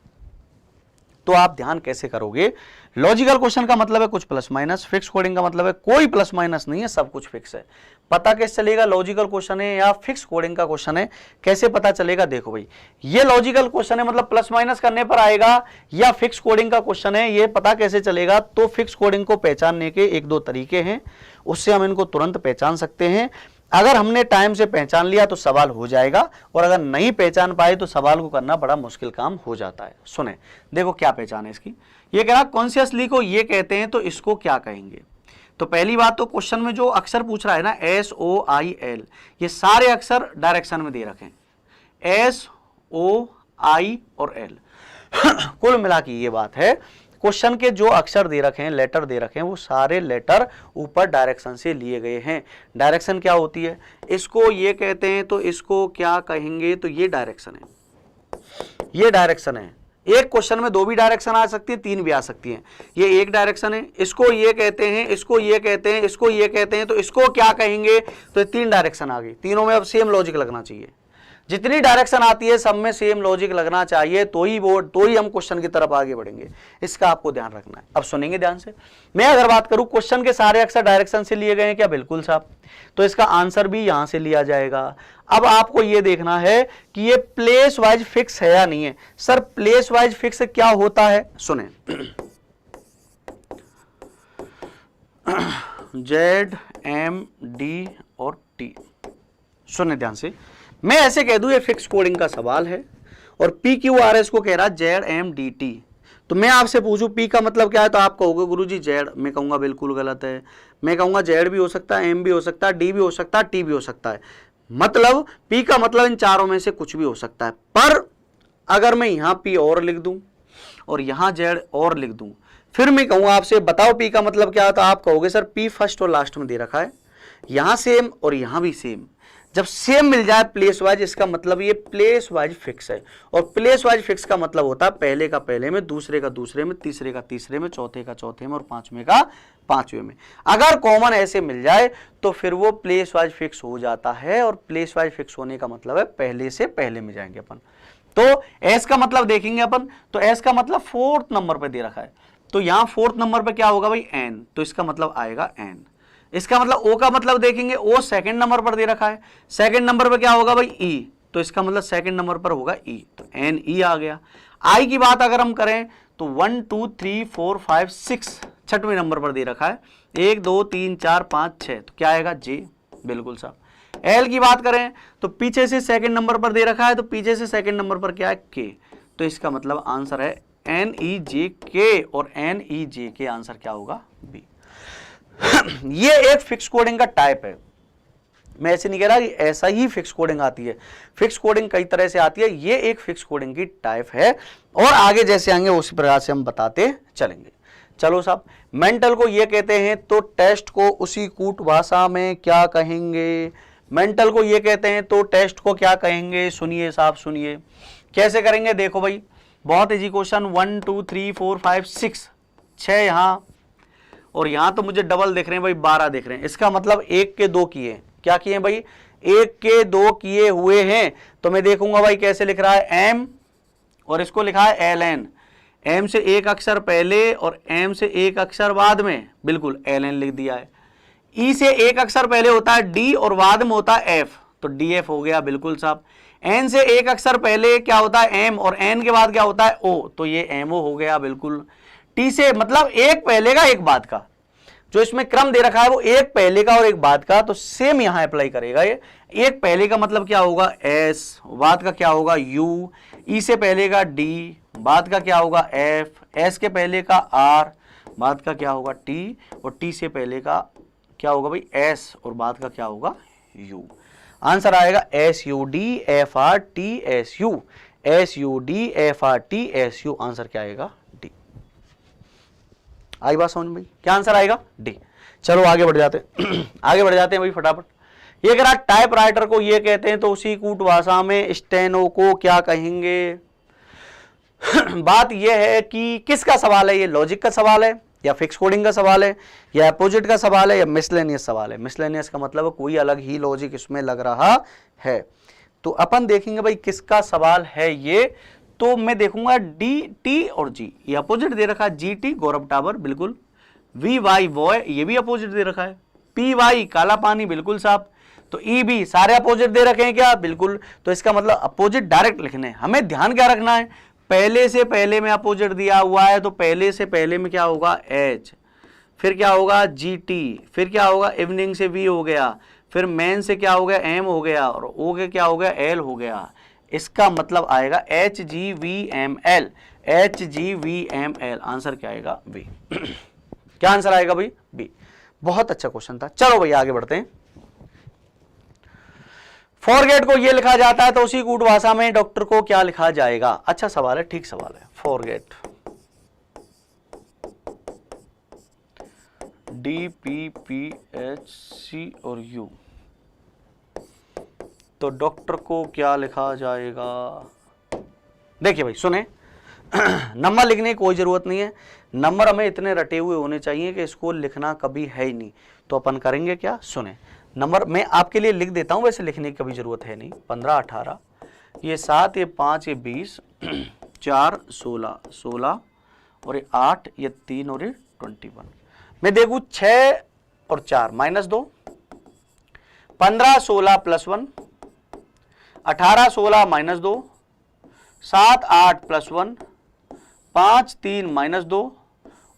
A: तो आप ध्यान कैसे करोगे, लॉजिकल क्वेश्चन का मतलब है कुछ प्लस माइनस, फिक्स कोडिंग का मतलब है कोई प्लस माइनस नहीं है, सब कुछ फिक्स है। पता कैसे चलेगा लॉजिकल क्वेश्चन है या फिक्स कोडिंग का क्वेश्चन है, कैसे पता चलेगा, देखो भाई ये लॉजिकल क्वेश्चन है मतलब प्लस माइनस करने पर आएगा, या फिक्स कोडिंग का क्वेश्चन है ये पता कैसे चलेगा। तो फिक्स कोडिंग को पहचानने के एक दो तरीके हैं, उससे हम इनको तुरंत पहचान सकते हैं। अगर हमने टाइम से पहचान लिया तो सवाल हो जाएगा, और अगर नहीं पहचान पाए तो सवाल को करना बड़ा मुश्किल काम हो जाता है। सुने देखो क्या पहचान है इसकी, ये कह रहा कॉन्शियसली को ये कहते हैं तो इसको क्या कहेंगे। तो पहली बात तो क्वेश्चन में जो अक्षर पूछ रहा है ना SOIL, ये सारे अक्षर डायरेक्शन में दे रखे हैं, SOI और L कुल मिला के ये बात है, क्वेश्चन के जो अक्षर दे रखे हैं, लेटर दे रखे हैं, वो सारे लेटर ऊपर डायरेक्शन से लिए गए हैं। डायरेक्शन क्या होती है, इसको ये कहते हैं तो इसको क्या कहेंगे, तो ये डायरेक्शन है, ये डायरेक्शन है। एक क्वेश्चन में दो भी डायरेक्शन आ सकती है, तीन भी आ सकती हैं। ये एक डायरेक्शन है, इसको ये कहते हैं, इसको ये कहते हैं, इसको ये कहते हैं, तो इसको क्या कहेंगे, तो ये तीन डायरेक्शन आ गई। तीनों में अब सेम लॉजिक लगना चाहिए, जितनी डायरेक्शन आती है सब में सेम लॉजिक लगना चाहिए, तो ही हम क्वेश्चन की तरफ आगे बढ़ेंगे। इसका आपको ध्यान रखना है। अब सुनेंगे ध्यान से। मैं अगर बात करूं क्वेश्चन के सारे अक्षर डायरेक्शन से लिए गए हैं क्या, बिल्कुल साहब, तो इसका आंसर भी यहां से लिया जाएगा। अब आपको यह देखना है कि ये प्लेस वाइज फिक्स है या नहीं है। सर प्लेस वाइज फिक्स क्या होता है, सुने ZMD और T, सुने ध्यान से। मैं ऐसे कह दूं ये फिक्स कोडिंग का सवाल है और PQRS को कह रहा ZMDT, तो मैं आपसे पूछूं P का मतलब क्या है, तो आप कहोगे गुरुजी Z, मैं कहूंगा बिल्कुल गलत है। मैं कहूंगा Z भी हो सकता है, M भी हो सकता है, D भी हो सकता है, T भी हो सकता है, मतलब P का मतलब इन चारों में से कुछ भी हो सकता है। पर अगर मैं यहां P और लिख दूं और यहां Z और लिख दूं, फिर मैं कहूंगा आपसे बताओ P का मतलब क्या है, तो आप कहोगे सर P फर्स्ट और लास्ट में दे रखा है, यहां सेम और यहां भी सेम। जब सेम मिल जाए प्लेस वाइज, इसका मतलब ये प्लेस वाइज फिक्स है। और प्लेस वाइज फिक्स का मतलब होता है पहले का पहले में, दूसरे का दूसरे में, तीसरे का तीसरे में, चौथे का चौथे में और पांचवें का पांचवें में। अगर कॉमन ऐसे मिल जाए तो फिर वो प्लेस वाइज फिक्स हो जाता है, और प्लेस वाइज फिक्स होने का मतलब है पहले से पहले में जाएंगे अपन। तो एस का मतलब देखेंगे अपन, तो एस का मतलब फोर्थ नंबर पर दे रखा है, तो यहां फोर्थ नंबर पर क्या होगा भाई N, तो इसका मतलब आएगा N। इसका मतलब O का मतलब देखेंगे, O सेकंड नंबर पर दे रखा है, सेकंड नंबर पर क्या होगा भाई E, तो इसका मतलब सेकंड नंबर पर होगा E, तो NE आ गया। I की बात अगर हम करें तो 1 2 3 4 5 6 छठवें नंबर पर दे रखा है, 1 2 3 4 5 6, तो क्या आएगा J, बिल्कुल साहब। L की बात करें तो पीछे से सेकंड नंबर पर दे रखा है, तो पीछे से सेकंड नंबर पर क्या है K, तो इसका मतलब आंसर है NEJK, और NEJK आंसर क्या होगा B। ये एक फिक्स कोडिंग का टाइप है। मैं ऐसे नहीं कह रहा कि ऐसा ही फिक्स कोडिंग आती है, फिक्स कोडिंग कई तरह से आती है, ये एक फिक्स कोडिंग की टाइप है, और आगे जैसे आएंगे उसी प्रकार से हम बताते चलेंगे। चलो साहब, मेंटल को ये कहते हैं तो टेस्ट को उसी कूट भाषा में क्या कहेंगे, मेंटल को ये कहते हैं तो टेस्ट को क्या कहेंगे, सुनिए साहब सुनिए कैसे करेंगे। देखो भाई बहुत इजी क्वेश्चन, 1 2 3 4 5 6, 6 यहां और यहां तो मुझे डबल देख रहे हैं भाई, 12 देख रहे हैं, इसका मतलब 1 के 2 किए, क्या किए भाई 1 के 2 किए हुए हैं। तो मैं देखूंगा भाई कैसे लिख रहा है M, और इसको लिखा है LN, M से एक अक्षर पहले और M से एक अक्षर बाद में, बिल्कुल LN लिख दिया है। E से एक अक्षर पहले होता है D और बाद में होता है F, तो DF हो गया, बिल्कुल साहब। N से एक अक्षर पहले क्या होता है M, और N के बाद क्या होता है O, तो ये MO हो गया, बिल्कुल। T से मतलब एक पहले का एक बाद का, जो इसमें क्रम दे रखा है वो एक पहले का और एक बाद का, तो सेम यहां अप्लाई करेगा। ये एक पहले का मतलब क्या होगा S, बाद का क्या होगा U, E से पहले का D, बाद का क्या होगा F, S के पहले का R, बाद का क्या होगा T, और T से पहले का क्या होगा भाई S, और बाद का क्या होगा U। आंसर आएगा SUDFRTSU, SUDFRTSU, आंसर क्या आएगा D। आई बात समझ में भाई, क्या आंसर आएगा D। चलो आगे बढ़ जाते हैं आगे बढ़ जाते हैं भाई फटाफट। ये कह रहा टाइप राइटर को ये कहते हैं तो उसी कूट भाषा में स्टेनो को क्या कहेंगे। बात यह है कि किसका सवाल है, ये लॉजिक का सवाल है या फिक्स कोडिंग का सवाल है या अपोजिट का सवाल है या मिसलेनियस सवाल है। मिसलेनियस का मतलब है कोई अलग ही लॉजिक इसमें लग रहा है। तो अपन देखेंगे भाई किसका सवाल है ये, तो मैं देखूंगा डी टी और जी, ये अपोजिट दे रखा है, जी टी गौरव टावर बिल्कुल, वी वाई बॉय ये भी अपोजिट दे रखा है, पी वाई काला पानी बिल्कुल साफ, तो ई बी सारे अपोजिट दे रखे हैं क्या, बिल्कुल। तो इसका मतलब अपोजिट डायरेक्ट लिखने हैं। हमें ध्यान क्या रखना है, पहले से पहले में अपोजिट दिया हुआ है तो पहले से पहले में क्या होगा एच, फिर क्या होगा जी टी, फिर क्या होगा इवनिंग से वी हो गया, फिर मैन से क्या हो गया एम हो गया, और ओ के क्या हो गया एल हो गया। इसका मतलब आएगा H G V M L, H G V M L. Answer क्या आएगा बी। क्या आंसर आएगा भाई बी। बहुत अच्छा क्वेश्चन था। चलो भैया आगे बढ़ते हैं। फॉरगेट को ये लिखा जाता है तो उसी कूट भाषा में डॉक्टर को क्या लिखा जाएगा। अच्छा सवाल है, ठीक सवाल है। Forget D P P H C और यू, तो डॉक्टर को क्या लिखा जाएगा। देखिए भाई सुने, नंबर लिखने की कोई जरूरत नहीं है, नंबर हमें इतने रटे हुए होने चाहिए कि इसको लिखना कभी है ही नहीं। तो अपन करेंगे क्या, सुने, नंबर मैं आपके लिए लिख देता हूं, वैसे लिखने की कभी जरूरत है नहीं। 15 18, ये 7, ये 5, ये 20, 4 16 16 और ये 8, ये 3 और ये 21। मैं देखूं 6 और 4 -2, 15 16 +1, 18 16 -2, 7 8 +1, 5 3 -2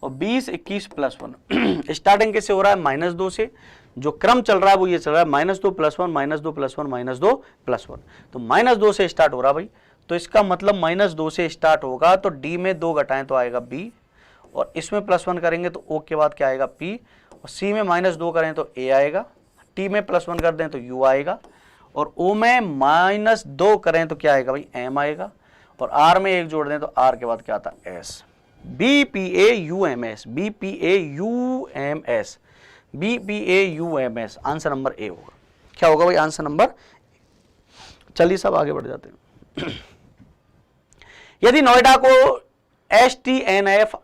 A: और 20 21 +1। स्टार्टिंग कैसे हो रहा है -2 से, जो क्रम चल रहा है वो ये चल रहा है -2 +1 -2 +1 -2 +1। तो -2 से स्टार्ट हो रहा भाई, तो इसका मतलब -2 से स्टार्ट होगा तो डी में 2 घटाएं तो आएगा बी, और इसमें +1 करेंगे तो ओ के बाद क्या आएगा पी, और सी में -2 करें तो ए आएगा, टी में +1 कर दें तो यू आएगा, और ओ में -2 करें तो क्या आएगा भाई एम आएगा, और आर में 1 जोड़ दें तो आर के बाद क्या आता है S. B P A U M S, B P A U M S, B P A U M S. Answer number A होगा। क्या होगा भाई आंसर नंबर। चलिए सब आगे बढ़ जाते हैं। यदि नोएडा को STNFIF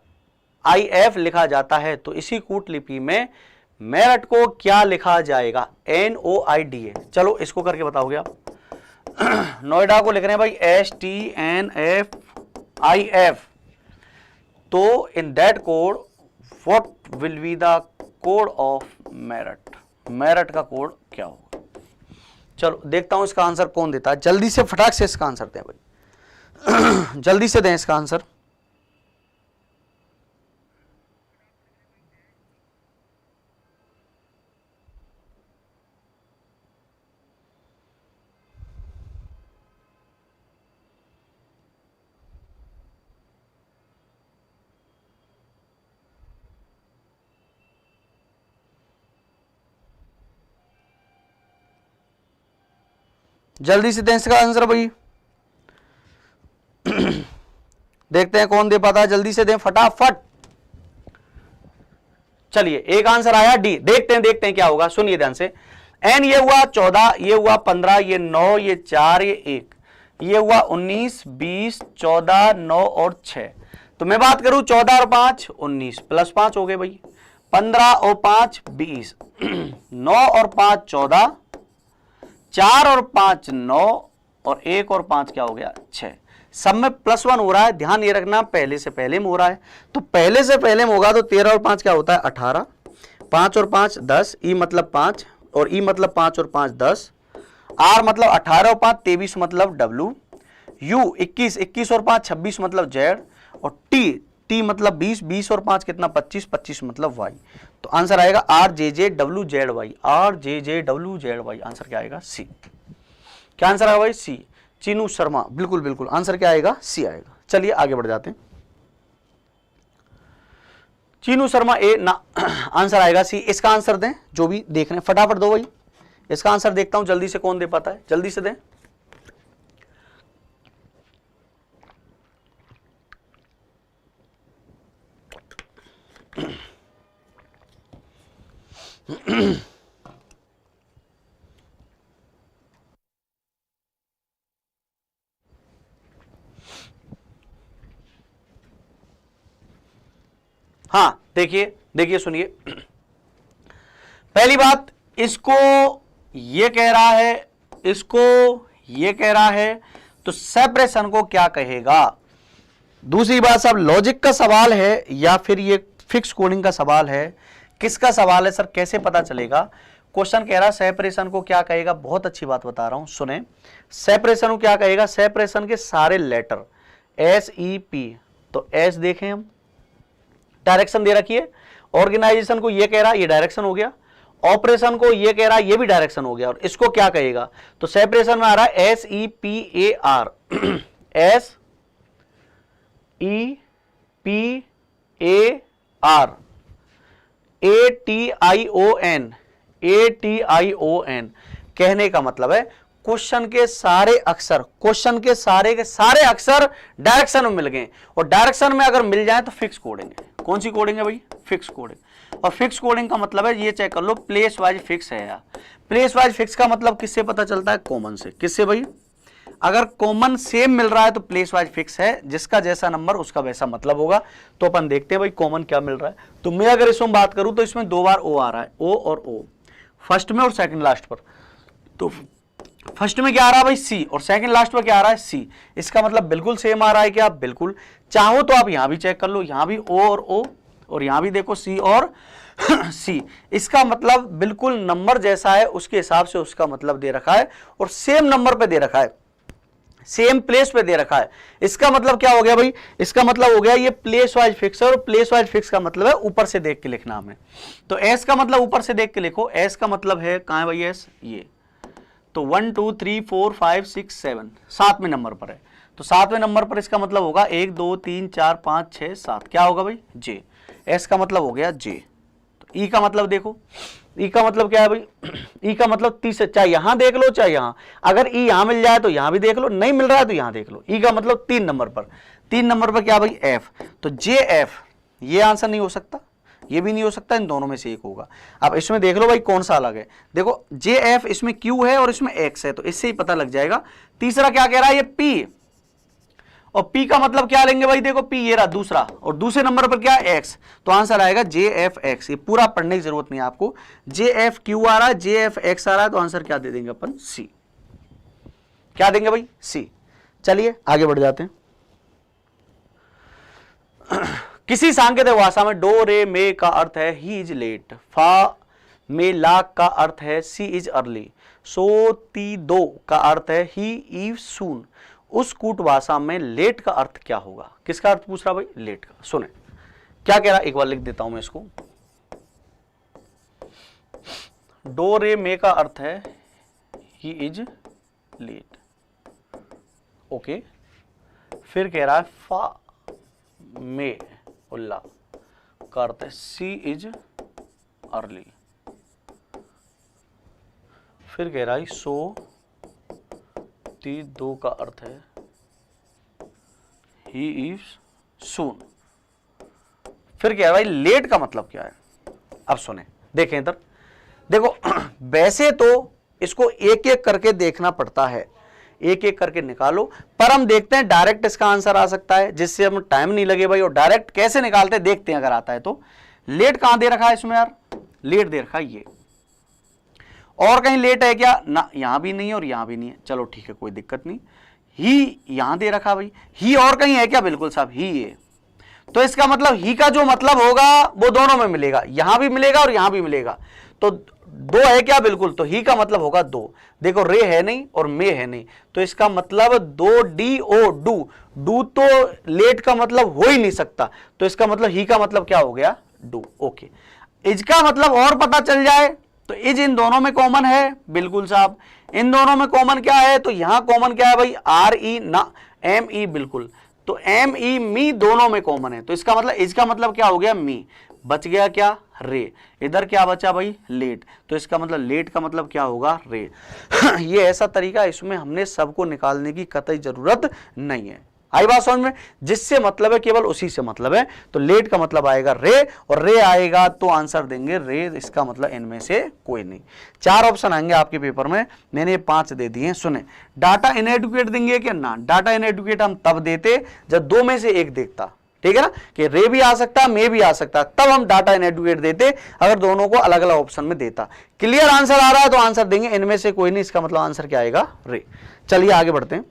A: लिखा जाता है तो इसी कूट लिपि में मेरठ को क्या लिखा जाएगा, NOIDA। चलो इसको करके बताओगे आप। नोएडा को लिख रहे हैं भाई STNFIF, तो in that code what will be the code of Meerut, Meerut का कोड क्या होगा। चलो देखता हूं इसका आंसर कौन देता है, जल्दी से फटाक से इसका आंसर दें भाई। जल्दी से दें इसका आंसर। जल्दी से दें इसका आंसर भाई। देखते हैं कौन दे पाता है, जल्दी से दें फटाफट। चलिए एक आंसर आया डी, देखते हैं क्या होगा। सुनिए ध्यान से, एन ये हुआ 14, ये हुआ 15, ये 9, ये 4, ये 1, ये हुआ 19 20 14 9 और 6। तो मैं बात करूं 14 और 5 19 +5 हो गए भाई, 15 और 5 20, 9 और 5 14, 4 और 5 9 और 1 और 5 क्या हो गया 6। सब में +1 हो रहा है, ध्यान ये रखना पहले से पहले में हो रहा है। तो पहले से पहले में होगा तो 13 और 5 क्या होता है 18, 5 और 5 10, ई मतलब 5 और ई मतलब 5 और 5 10, आर मतलब 18 और 5 23 मतलब डब्ल्यू, यू 21 21 और 5 26 मतलब जेड, और टी मतलब 20 20 और 5 कितना 25 25 मतलब वाई। तो आंसर आएगा R J J W Z Y, R J J W Z Y. Answer क्या आएगा सी। क्या आंसर आएगा भाई सी, चीनू शर्मा, बिल्कुल बिल्कुल आंसर क्या आएगा सी आएगा। चलिए आगे बढ़ जाते हैं। चीनू शर्मा ए ना, आंसर आएगा सी। इसका आंसर दें जो भी देख रहे हैं, फटाफट दो भाई इसका आंसर, देखता हूं जल्दी से कौन दे पाता है, जल्दी से दें। हाँ देखिए सुनिए, पहली बात इसको ये कह रहा है, इसको ये कह रहा है, तो सेपरेशन को क्या कहेगा। दूसरी बात साहब, लॉजिक का सवाल है या फिर ये फिक्स कोडिंग का सवाल है, किसका सवाल है सर, कैसे पता चलेगा। क्वेश्चन कह रहा है सेपरेशन को क्या कहेगा। बहुत अच्छी बात बता रहा हूं, सुने। सेपरेशन को क्या कहेगा, सेपरेशन के सारे लेटर SEP, तो S देखें हम, डायरेक्शन दे रखी है। ऑर्गेनाइजेशन को ये कह रहा है, ये डायरेक्शन हो गया। ऑपरेशन को ये कह रहा है, ये भी डायरेक्शन हो गया। और इसको क्या कहेगा, तो सेपरेशन में आ रहा है SEPAR, SEPAR, ATION। कहने का मतलब है क्वेश्चन के सारे अक्षर, क्वेश्चन के सारे अक्षर डायरेक्शन में मिल गए, और डायरेक्शन में अगर मिल जाए तो फिक्स कोडिंग है। कौन सी कोडिंग है भाई, फिक्स कोडिंग। और फिक्स कोडिंग का मतलब है, ये चेक कर लो, प्लेस वाइज फिक्स है यार। प्लेस वाइज फिक्स का मतलब किससे पता चलता है, कॉमन से। किससे भाई, अगर कॉमन सेम मिल रहा है तो प्लेस वाइज फिक्स है, जिसका जैसा नंबर उसका वैसा मतलब होगा। तो अपन देखते हैं भाई कॉमन क्या मिल रहा है। तो मैं अगर इसमें बात करूं तो इसमें 2 बार O आ रहा है, O और O, फर्स्ट में और सेकंड लास्ट पर। तो फर्स्ट में क्या आ रहा है भाई, C, और सेकंड लास्ट पर क्या आ रहा है, C। इसका मतलब बिल्कुल सेम आ रहा है क्या, बिल्कुल। चाहो तो आप यहां भी चेक कर लो, यहां भी O और O, और यहां भी देखो C और C। इसका मतलब बिल्कुल नंबर जैसा है उसके हिसाब से उसका मतलब दे रखा है, और सेम नंबर पे दे रखा है, सेम प्लेस पे दे रखा है। इसका मतलब क्या हो गया भाई, इसका मतलब हो गया ये प्लेस वाइज फिक्स है। और प्लेस वाइज फिक्स का मतलब है ऊपर से देख के लिखना हमें। तो S का मतलब ऊपर से देख के लिखो। S का मतलब है, कहां है भाई S, ये। तो 1 2 3 4 5 6 7, 7वें नंबर पर है। तो 7वें नंबर पर इसका मतलब होगा 1 2 3 4 5 6 7, क्या होगा भाई, J। S का मतलब हो गया J। तो E का मतलब देखो, E का मतलब क्या है भाई, E का मतलब 30 है, चाहे यहां देख लो चाहे यहां। अगर E यहां मिल जाए तो यहां भी देख लो, नहीं मिल रहा है तो यहां देख लो। E का मतलब 3 नंबर पर, 3 नंबर पर क्या भाई, F। तो JF, ये आंसर नहीं हो सकता, ये भी नहीं हो सकता, इन दोनों में से एक होगा। अब इसमें देख लो भाई कौन सा अलग है। देखो JF, इसमें Q है और इसमें X है, तो इससे ही पता लग जाएगा। तीसरा क्या कह रहा है, ये P, और P का मतलब क्या लेंगे भाई, देखो P ये रहा दूसरा, और दूसरे नंबर पर क्या है, X। तो आंसर आएगा JFX। ये पूरा पढ़ने की जरूरत नहीं है आपको। JFQ आ रहा है, JFX आ रहा है, तो आंसर क्या दे देंगे अपन, C। क्या देंगे भाई, C। चलिए आगे बढ़ जाते हैं। किसी सांकेतिक भाषा में डो रे मे का अर्थ है ही इज लेट, फा में लाख का अर्थ है सी इज अर्ली, सो ती दो का अर्थ है ही ईव सून। उस कूट भाषा में लेट का अर्थ क्या होगा, किसका अर्थ पूछ रहा भाई, लेट का। सुने क्या कह रहा, एक बार लिख देता हूं मैं इसको। डो रे मे का अर्थ है ही इज लेट, ओके। फिर कह रहा है फा में उल्ला का अर्थ है सी इज अर्ली। फिर कह रहा है सो ती दो का अर्थ है ही इज सून। फिर कह रहा है लेट का मतलब क्या है। अब सुने, देखें इधर देखो, वैसे तो इसको एक एक करके देखना पड़ता है, एक एक करके निकालो, पर हम देखते हैं डायरेक्ट इसका आंसर आ सकता है, जिससे हम टाइम नहीं लगे भाई। और डायरेक्ट कैसे निकालते हैं देखते हैं, अगर आता है तो। लेट कहां दे रखा है इसमें यार, लेट दे रखा है ये, और कहीं लेट है क्या ना, यहां भी नहीं है और यहां भी नहीं है, चलो ठीक है कोई दिक्कत नहीं। ही यहां दे रखा भाई, ही और कहीं है क्या, बिल्कुल साहब ही है। तो इसका मतलब ही का जो मतलब होगा वो दोनों में मिलेगा, यहां भी मिलेगा और यहां भी मिलेगा। तो दो है क्या, बिल्कुल, तो ही का मतलब होगा दो। देखो रे है नहीं और मे है नहीं, तो इसका मतलब दो, डी ओ डू, डू तो लेट का मतलब हो ही नहीं सकता, तो इसका मतलब ही का मतलब क्या हो गया, डू, ओके। इज का मतलब और पता चल जाए तो इज इन दोनों में कॉमन है, बिल्कुल साहब। इन दोनों में कॉमन क्या है, तो यहां कॉमन क्या है भाई, आर ई ना एम ई, बिल्कुल। तो एम ई मी दोनों में कॉमन है, तो इसका मतलब इज का मतलब क्या हो गया, मी। बच गया क्या, रे। इधर क्या बचा भाई, लेट। तो इसका मतलब लेट का मतलब क्या होगा, रे। ये ऐसा तरीका, इसमें हमने सबको निकालने की कतई जरूरत नहीं है। आई बात समझ में, जिससे मतलब है केवल उसी से मतलब है। तो लेट का मतलब आएगा रे, और रे आएगा तो आंसर देंगे रे। इसका मतलब इनमें से कोई नहीं। 4 ऑप्शन आएंगे आपके पेपर में, मैंने 5 दे दिए। सुने, डाटा इनएडुकेट देंगे क्या ना, डाटा इनएडुकेट हम तब देते जब 2 में से एक देखता, ठीक है ना, कि रे भी आ सकता मे भी आ सकता, तब हम डाटा इनएडुकेट देते। अगर दोनों को अलग अलग ऑप्शन में देता। क्लियर आंसर आ रहा है तो आंसर देंगे इनमें से कोई नहीं, इसका मतलब आंसर क्या आएगा, रे। चलिए आगे बढ़ते हैं।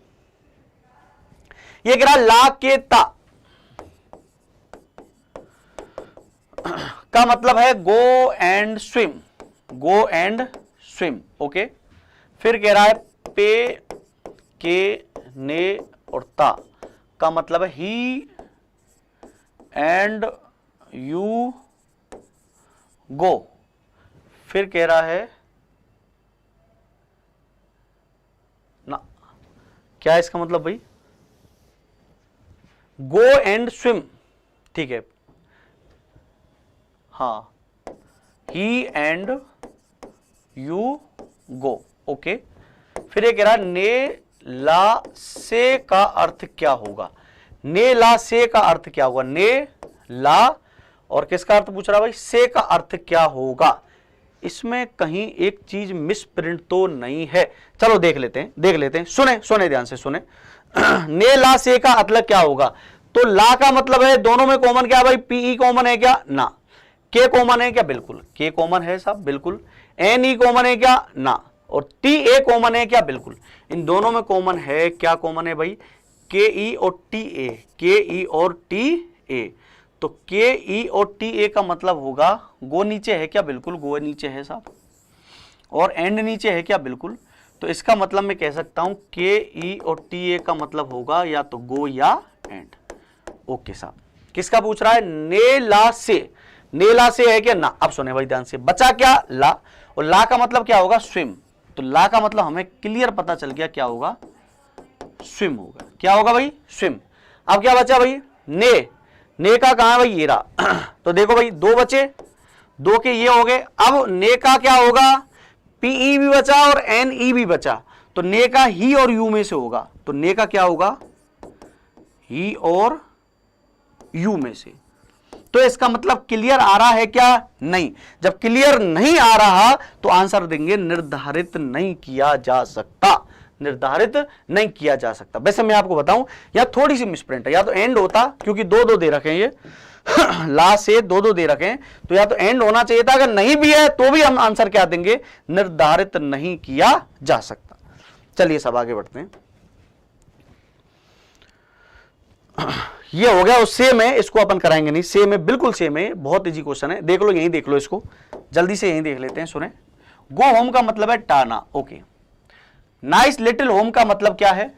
A: ये कह रहा ला के ता का मतलब है go and swim, go and swim, okay. फिर कह रहा है पे के ने और ता का मतलब है ही एंड यू गो। फिर कह रहा है ना, क्या है इसका मतलब भाई, गो एंड स्विम, ठीक है, हाँ, ही एंड यू गो, ओके। फिर ये कह रहा ने ला से का अर्थ क्या होगा, ने ला से का अर्थ क्या होगा, ने ला और किसका अर्थ पूछ रहा भाई, से का अर्थ क्या होगा। इसमें कहीं एक चीज मिस प्रिंट तो नहीं है, चलो देख लेते हैं, देख लेते हैं, सुने सुने ध्यान से सुने। ने ला से का मतलब क्या होगा, तो ला का मतलब है दोनों में कॉमन क्या भाई, पीई कॉमन है क्या, ना। के कॉमन है क्या, बिल्कुल के कॉमन है साहब, बिल्कुल। एन ई कॉमन है क्या, ना। और टी ए कॉमन है क्या, बिल्कुल। इन दोनों में कॉमन है क्या, कॉमन है भाई के ई और टी ए, के ई और टी ए। तो के ई और टी ए का मतलब होगा गो नीचे है क्या, बिल्कुल गो नीचे है साहब, और एंड नीचे है क्या, बिल्कुल। तो इसका मतलब मैं कह सकता हूं के ई और टी ए का मतलब होगा या तो गो या एंड, ओके साहब। किसका पूछ रहा है, ने ला से, ने ला से है क्या, ना। अब सुने भाई ध्यान से, बचा क्या, ला, और ला का मतलब क्या होगा, स्विम। तो ला का मतलब हमें क्लियर पता चल गया क्या होगा, स्विम होगा। क्या होगा भाई, स्विम। अब क्या बचा भाई, ने का कहां है भाई, ये रहा। तो देखो भाई दो बचे, दो के ये हो गए। अब ने का क्या होगा, पीई भी बचा और एन ई भी बचा, तो ने का ही और यू में से होगा। तो ने का क्या होगा, ही और यू में से। तो इसका मतलब क्लियर आ रहा है क्या, नहीं। जब क्लियर नहीं आ रहा तो आंसर देंगे निर्धारित नहीं किया जा सकता, निर्धारित नहीं किया जा सकता। वैसे मैं आपको बताऊं या थोड़ी सी मिसप्रिंट है, या तो एंड होता, क्योंकि दो दो दे रखे हैं ये ला से दो दो दे रखे हैं, तो या तो एंड होना चाहिए था। अगर नहीं भी है तो भी हम आंसर क्या देंगे, निर्धारित नहीं किया जा सकता। चलिए सब आगे बढ़ते हैं। ये हो गया, और सेम है, इसको अपन कराएंगे नहीं, सेम है, बिल्कुल सेम है, बहुत इजी क्वेश्चन है, देख लो यहीं देख लो इसको, जल्दी से यहीं देख लेते हैं। सुने, गो होम का मतलब है टाना, ओके। नाइस लिटिल होम का मतलब क्या है,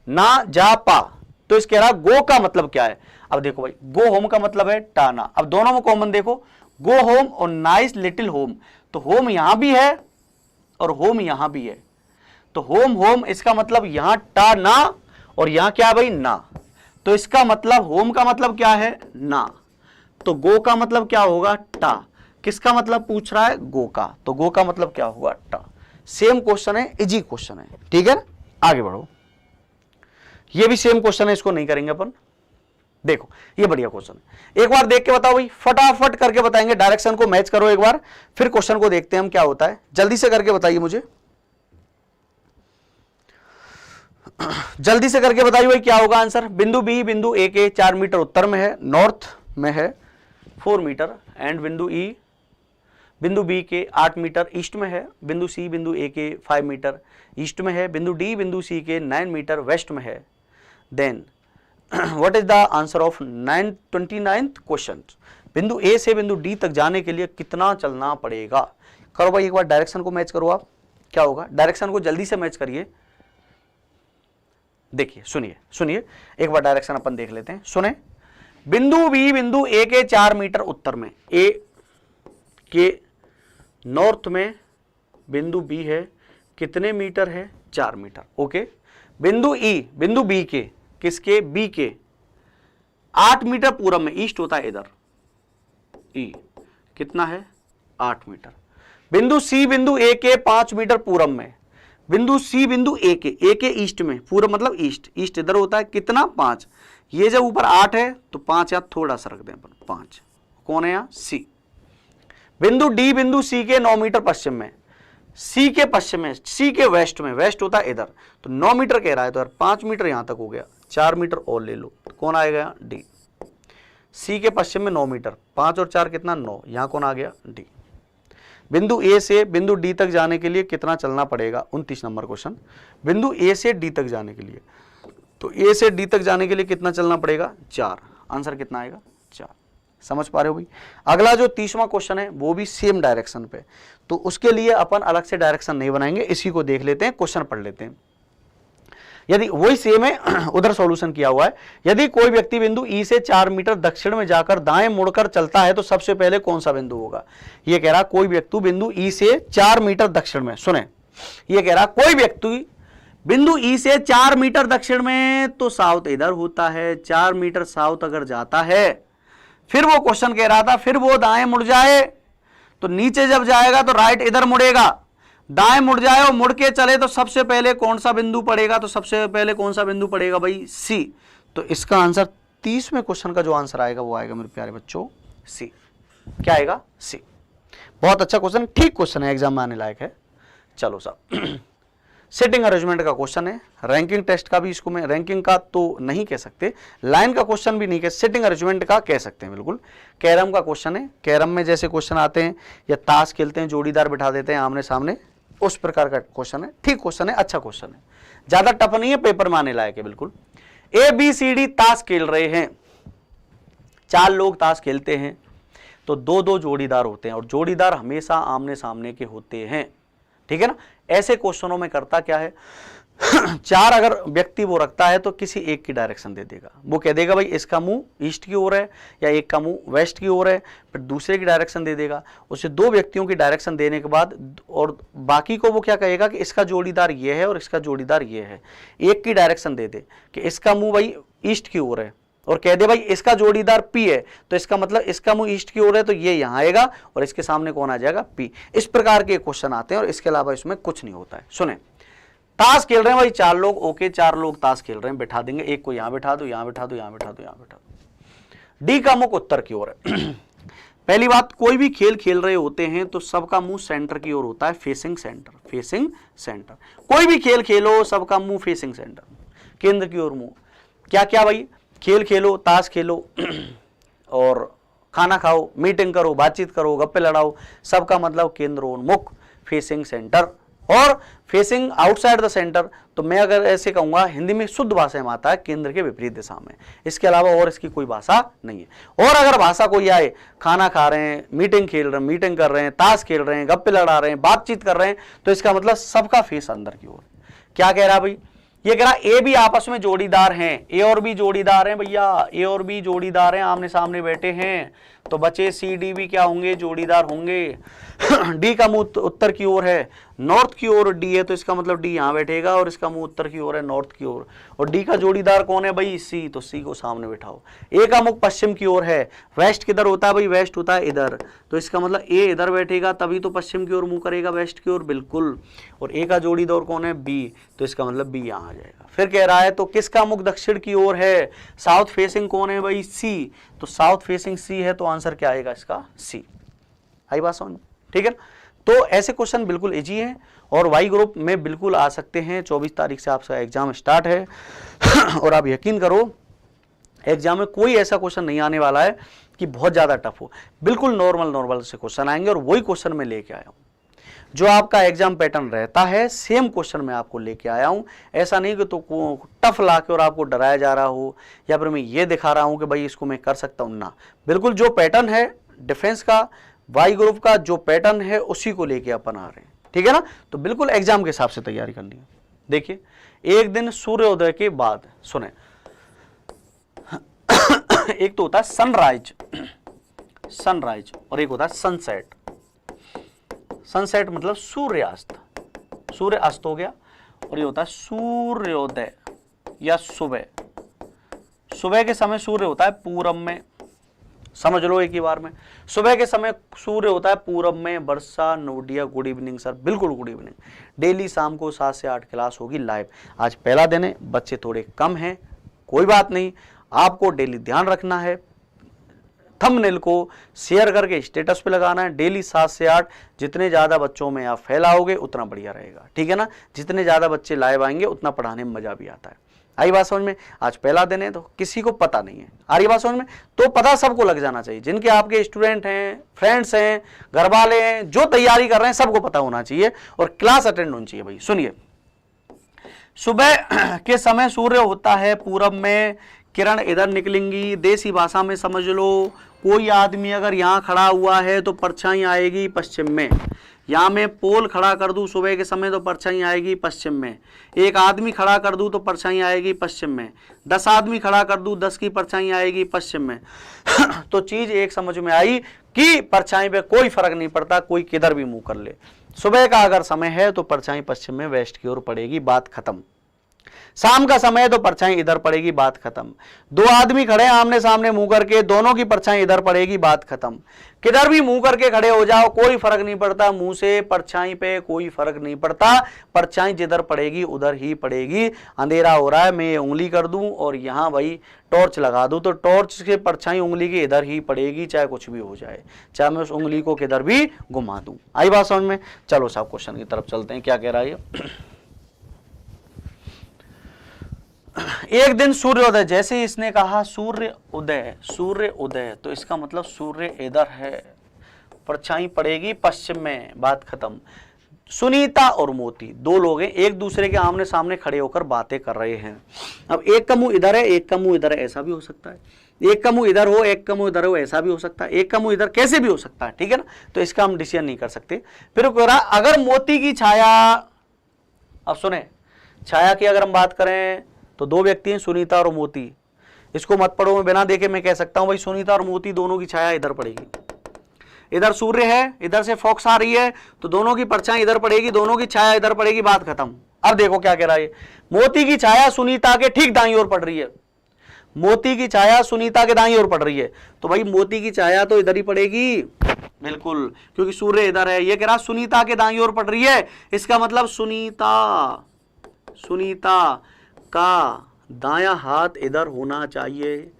A: ना जा पा। तो इसके अलावा गो का मतलब क्या है, अब देखो भाई गो होम का मतलब है टाना। अब दोनों में कॉमन देखो, गो होम और नाइस लिटिल होम, तो होम यहां भी है और होम यहां भी है। तो होम होम इसका मतलब यहां टा ना, और यहां क्या भाई, ना। तो इसका मतलब होम का मतलब क्या है, ना। तो गो का मतलब क्या होगा, टा। किसका मतलब पूछ रहा है, गो का, तो गो का मतलब क्या होगा, टा। सेम क्वेश्चन है, इजी क्वेश्चन है, ठीक है। आगे बढ़ो, ये भी सेम क्वेश्चन है, इसको नहीं करेंगे अपन। देखो ये बढ़िया क्वेश्चन है, एक बार देख के बताओ भाई, फटाफट करके बताएंगे, डायरेक्शन को मैच करो एक बार, फिर क्वेश्चन को देखते हैं हम क्या होता है। जल्दी से करके बताइए मुझे, जल्दी से करके बताइए भाई क्या होगा आंसर। बिंदु बी बिंदु ए के 4 मीटर उत्तर में है, नॉर्थ में है 4 मीटर, एंड बिंदु ई बिंदु बी के 8 मीटर ईस्ट में है, बिंदु सी बिंदु ए के 5 मीटर ईस्ट में है, बिंदु डी बिंदु सी के 9 मीटर वेस्ट में है। Then what is the answer of 29th question, बिंदु ए से बिंदु डी तक जाने के लिए कितना चलना पड़ेगा। करो भाई एक बार डायरेक्शन को मैच करो, आप क्या होगा, डायरेक्शन को जल्दी से मैच करिए। देखिए सुनिए सुनिए, एक बार डायरेक्शन अपन देख लेते हैं। सुने, बिंदु बी बिंदु ए के 4 मीटर उत्तर में, ए के नॉर्थ में बिंदु बी है, कितने मीटर है, 4 मीटर, ओके। बिंदु ई बिंदु बी के, किसके, बी के 8 मीटर पूरब में, ईस्ट होता है इधर, ई कितना है, 8 मीटर। बिंदु सी बिंदु ए के 5 मीटर पूरब में, बिंदु सी बिंदु ए के ईस्ट में, पूरा मतलब ईस्ट, ईस्ट इधर होता है कितना, 5। ये जब ऊपर 8 है तो 5 यहाँ थोड़ा सा रख दें अपन, 5 कौन है यहाँ, सी। बिंदु डी बिंदु सी के 9 मीटर पश्चिम में, सी के पश्चिम में, सी के वेस्ट में, वेस्ट होता है इधर, तो 9 मीटर कह रहा है, तो यार 5 मीटर यहां तक हो गया, 4 मीटर और ले लो, तो कौन आएगा, डी। सी के पश्चिम में 9 मीटर, 5 और 4 कितना, 9, यहां कौन आ गया, डी। बिंदु ए से बिंदु डी तक जाने के लिए कितना चलना पड़ेगा, 29 नंबर क्वेश्चन। बिंदु ए से डी तक जाने के लिए तो ए से डी तक जाने के लिए कितना चलना पड़ेगा, 4। आंसर कितना आएगा, 4। समझ पा रहे हो भाई। अगला जो 30वां क्वेश्चन है वो भी सेम डायरेक्शन पे, तो उसके लिए अपन अलग से डायरेक्शन नहीं बनाएंगे, इसी को देख लेते हैं, क्वेश्चन पढ़ लेते हैं। यदि वही सेम है उधर सॉल्यूशन किया हुआ है। यदि कोई व्यक्ति बिंदु ई से 4 मीटर दक्षिण में जाकर दाएं मुड़कर चलता है तो सबसे पहले कौन सा बिंदु होगा। ये कह रहा कोई व्यक्ति बिंदु ई से 4 मीटर दक्षिण में, सुने, ये कह रहा कोई व्यक्ति बिंदु ई से 4 मीटर दक्षिण में, तो साउथ इधर होता है, 4 मीटर साउथ अगर जाता है, फिर वो क्वेश्चन कह रहा था फिर वो दाएं मुड़ जाए, तो नीचे जब जाएगा तो राइट इधर मुड़ेगा, दाएं मुड़ जाए और मुड़ के चले तो सबसे पहले कौन सा बिंदु पड़ेगा, तो सबसे पहले कौन सा बिंदु पड़ेगा भाई, सी। तो इसका आंसर 30वें क्वेश्चन का जो आंसर आएगा वो आएगा मेरे प्यारे बच्चों सी। क्या आएगा, सी। बहुत अच्छा क्वेश्चन, ठीक क्वेश्चन है, एग्जाम में आने लायक है। चलो साहब सिटिंग अरेंजमेंट का क्वेश्चन है, रैंकिंग टेस्ट का भी इसको मैं, रैंकिंग का तो नहीं कह सकते, लाइन का क्वेश्चन भी नहीं कह, सिटिंग अरेंजमेंट का कह सकते हैं बिल्कुल। कैरम का क्वेश्चन है, कैरम में जैसे क्वेश्चन आते हैं या ताश खेलते हैं, जोड़ीदार बिठा देते हैं आमने सामने, उस प्रकार का क्वेश्चन है, ठीक क्वेश्चन है, अच्छा क्वेश्चन है, ज्यादा टफ नहीं है, पेपर में आने लायक है बिल्कुल। ए बी सी डी ताश खेल रहे हैं, 4 लोग ताश खेलते हैं, तो 2-2 जोड़ीदार होते हैं और जोड़ीदार हमेशा आमने सामने के होते हैं, ठीक है ना। ऐसे क्वेश्चनों में करता क्या है 4 अगर व्यक्ति वो रखता है तो किसी एक की डायरेक्शन दे देगा, वो कह देगा भाई इसका मुंह ईस्ट की ओर है या एक का मुंह वेस्ट की ओर है, फिर दूसरे की डायरेक्शन दे देगा, उसे 2 व्यक्तियों की डायरेक्शन देने के बाद और बाकी को वो क्या कहेगा कि इसका जोड़ीदार ये है और इसका जोड़ीदार ये है, एक की डायरेक्शन दे दे कि इसका मुंह भाई ईस्ट की ओर है और कह दे भाई इसका जोड़ीदार पी है, तो इसका मतलब इसका मुंह ईस्ट की ओर है तो ये यहां आएगा और इसके सामने कौन आ जाएगा, पी। इस प्रकार के क्वेश्चन आते हैं और इसके अलावा इसमें कुछ नहीं होता है। सुने, ताश खेल रहे हैं भाई 4 लोग, ओके 4 लोग ताश खेल रहे हैं, बैठा देंगे, एक को यहां बैठा दो, यहां बैठा दो, यहां बैठा दो, यहां बैठा दो। डी का मुख उत्तर की ओर है। पहली बात, कोई भी खेल खेल रहे होते हैं तो सबका मुंह सेंटर की ओर होता है, फेसिंग सेंटर, फेसिंग सेंटर। कोई भी खेल खेलो सबका मुंह फेसिंग सेंटर, केंद्र की ओर मुंह। क्या क्या भाई, खेल खेलो, ताश खेलो और खाना खाओ, मीटिंग करो, बातचीत करो, गप्पे लड़ाओ, सबका मतलब केंद्रोन्मुख, फेसिंग सेंटर। और फेसिंग आउटसाइड द सेंटर, तो मैं अगर ऐसे कहूंगा हिंदी में शुद्ध भाषा में आता है केंद्र के विपरीत दिशा में, इसके अलावा और इसकी कोई भाषा नहीं है। और अगर भाषा कोई आए, खाना खा रहे हैं, मीटिंग खेल रहे हैं, मीटिंग कर रहे हैं, ताश खेल रहे हैं, गप्पे लड़ा रहे हैं, बातचीत कर रहे हैं, तो इसका मतलब सबका फेस अंदर की ओर। क्या कह रहा भाई, ये कह रहा ए भी आपस में जोड़ीदार हैं, ए और बी जोड़ीदार हैं भैया, ए और बी जोड़ीदार हैं, आमने सामने बैठे हैं, तो बचे सी डी भी क्या होंगे, जोड़ीदार होंगे। डी का मुंह उत्तर की ओर है, नॉर्थ की ओर डी है, तो इसका मतलब डी यहां बैठेगा और इसका मुंह उत्तर की ओर है, नॉर्थ की ओर। और डी का जोड़ीदार कौन है भाई, सी, तो सी को सामने बैठाओ। ए का मुख पश्चिम की ओर है, वेस्ट किधर होता है भाई, वेस्ट होता है इधर, तो इसका मतलब ए इधर बैठेगा तभी तो पश्चिम की ओर मुंह करेगा, वेस्ट की ओर, बिल्कुल। और ए का जोड़ीदार कौन है, बी, तो इसका मतलब बी यहां आ जाएगा। फिर कह रहा है तो किसका मुख दक्षिण की ओर है, साउथ फेसिंग कौन है भाई, सी, तो साउथ फेसिंग सी है, तो आंसर क्या आएगा इसका, सी। आई बात समझ, ठीक है। तो ऐसे क्वेश्चन बिल्कुल इजी हैं और वाई ग्रुप में बिल्कुल आ सकते हैं। 24 तारीख से आपका एग्जाम स्टार्ट है और आप यकीन करो एग्जाम में कोई ऐसा क्वेश्चन नहीं आने वाला है कि बहुत ज्यादा टफ हो, बिल्कुल नॉर्मल से क्वेश्चन आएंगे और वही क्वेश्चन मैं लेके आया हूं। जो आपका एग्जाम पैटर्न रहता है सेम क्वेश्चन मैं आपको लेके आया हूं। ऐसा नहीं कि तो टफ लाके और आपको डराया जा रहा हो या फिर मैं ये दिखा रहा हूं कि भाई इसको मैं कर सकता हूं ना, बिल्कुल जो पैटर्न है डिफेंस का, वाई ग्रुप का जो पैटर्न है उसी को लेके अपन आ रहे हैं, ठीक है ना। तो बिल्कुल एग्जाम के हिसाब से तैयारी करनी है। देखिए, एक दिन सूर्योदय के बाद, सुने, एक तो होता है सनराइज, सनराइज, और एक होता है सनसेट। सनसेट मतलब सूर्यास्त, सूर्य अस्त हो गया, और ये होता है सूर्योदय या सुबह। सुबह के समय सूर्य होता है पूरब में, समझ लो एक ही बार में। सुबह के समय सूर्य होता है पूरब में। वर्षा नोडिया, गुड इवनिंग सर, बिल्कुल गुड इवनिंग। डेली शाम को 7 से 8 क्लास होगी लाइव। आज पहला दिन है, बच्चे थोड़े कम हैं, कोई बात नहीं, आपको डेली ध्यान रखना है, थंबनेल को शेयर करके स्टेटस पे लगाना है। डेली 7 से 8, जितने ज़्यादा बच्चों में आप फैलाओगे उतना बढ़िया रहेगा, ठीक है ना। जितने ज़्यादा बच्चे लाइव आएंगे उतना पढ़ाने में मजा भी आता है। आई बात समझ में। आज पहला दिन है तो किसी को पता नहीं है, आ रही बात समझ में, तो पता सबको लग जाना चाहिए। जिनके आपके स्टूडेंट हैं, फ्रेंड्स हैं, घर वाले हैं, जो तैयारी कर रहे हैं, सबको पता होना चाहिए और क्लास अटेंड होनी चाहिए। भाई सुनिए, सुबह के समय सूर्य होता है पूरब में, किरण इधर निकलेंगी। देसी भाषा में समझ लो, कोई आदमी अगर यहाँ खड़ा हुआ है तो परछाई आएगी पश्चिम में। यहाँ मैं पोल खड़ा कर दूं सुबह के समय तो परछाई आएगी पश्चिम में। एक आदमी खड़ा कर दूं तो परछाई आएगी पश्चिम में। 10 आदमी खड़ा कर दूं 10 की परछाई आएगी पश्चिम में। तो चीज एक समझ में आई कि परछाई पे कोई फर्क नहीं पड़ता, कोई किधर भी मुंह कर ले। सुबह का अगर समय है तो परछाई पश्चिम में वेस्ट की ओर पड़ेगी, बात खत्म। शाम का समय तो परछाई इधर पड़ेगी, बात खत्म। 2 आदमी खड़े आमने सामने मुंह करके, दोनों की परछाई इधर पड़ेगी, बात खत्म। किधर भी मुंह करके खड़े हो जाओ कोई फर्क नहीं पड़ता, मुंह से परछाई पे कोई फर्क नहीं पड़ता, परछाई जिधर पड़ेगी उधर ही पड़ेगी। अंधेरा हो रहा है, मैं उंगली कर दूं और यहाँ भाई टॉर्च लगा दूं तो टॉर्च से परछाई उंगली के इधर ही पड़ेगी, चाहे कुछ भी हो जाए, चाहे मैं उस उंगली को किधर भी घुमा दूं। आई बात समझ में? चलो साहब क्वेश्चन की तरफ चलते हैं, क्या कह रहा है। एक दिन सूर्योदय, जैसे ही इसने कहा सूर्य उदय, तो इसका मतलब सूर्य इधर है, परछाई पड़ेगी पश्चिम में, बात खत्म। सुनीता और मोती 2 लोग हैं, एक दूसरे के आमने सामने खड़े होकर बातें कर रहे हैं। अब एक का मुंह इधर है, एक का मुंह इधर है, ऐसा भी हो सकता है। एक का मुंह इधर हो, एक का मुंह इधर हो, ऐसा भी हो सकता है। एक का मुंह इधर, कैसे भी हो सकता है, ठीक है ना। तो इसका हम डिसीजन नहीं कर सकते। फिर कह रहा अगर मोती की छाया, अब सुने, छाया की अगर हम बात करें तो 2 व्यक्ति हैं, सुनीता और मोती। इसको मत पढ़ो, मैं बिना देखे मैं कह सकता हूं भाई सुनीता और मोती दोनों की छाया इधर पड़ेगी। इधर सूर्य है, इधर से फॉक्स आ रही है, तो दोनों की परछाई इधर पड़ेगी, दोनों की छाया इधर पड़ेगी, बात खत्म। अब देखो क्या कह रहा है, मोती की छाया सुनीता के ठीक दाईं ओर पड़ रही है। मोती की छाया सुनीता के दाईं ओर पड़ रही है, तो भाई मोती की छाया तो इधर ही पड़ेगी, बिल्कुल, क्योंकि सूर्य इधर है। ये कह रहा सुनीता के दाईं ओर पड़ रही है, इसका मतलब सुनीता का दायां हाथ इधर होना चाहिए।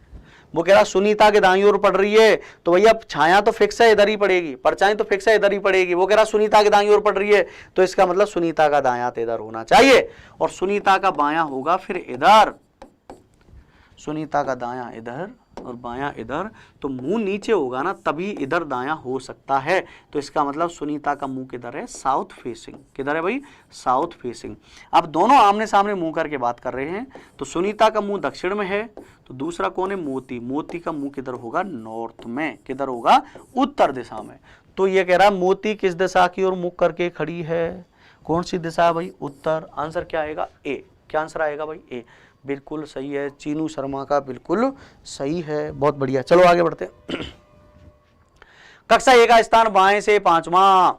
A: वो कह रहा सुनीता के दाईं ओर पड़ रही है, तो भैया छाया तो फिक्स है इधर ही पड़ेगी, परछाई तो फिक्स है इधर ही पड़ेगी। वो कह रहा सुनीता के दाईं ओर पड़ रही है, तो इसका मतलब सुनीता का दायां हाथ इधर होना चाहिए, और सुनीता का बायां होगा फिर इधर। सुनीता का दायां इधर और बायां इधर, तो मुंह नीचे होगा ना, तभी इधर दायां हो सकता है। तो इसका मतलब सुनीता का मुंह किधर है, साउथ फेसिंग। किधर है भाई, साउथ फेसिंग। अब दोनों आमने सामने मुंह करके बात कर रहे हैं, तो सुनीता का मुंह दक्षिण में है, तो दूसरा कौन है, मोती। मोती का मुंह किधर होगा, नॉर्थ में। किधर होगा, उत्तर दिशा में। तो ये कह रहा है मोती किस दिशा की ओर मुख करके खड़ी है, कौन सी दिशा है भाई, उत्तर। आंसर क्या आएगा, ए। क्या आंसर आएगा भाई, ए। बिल्कुल सही है, चीनू शर्मा का बिल्कुल सही है, बहुत बढ़िया। चलो आगे बढ़ते हैं। कक्षा ए का स्थान बाएं से 5वां,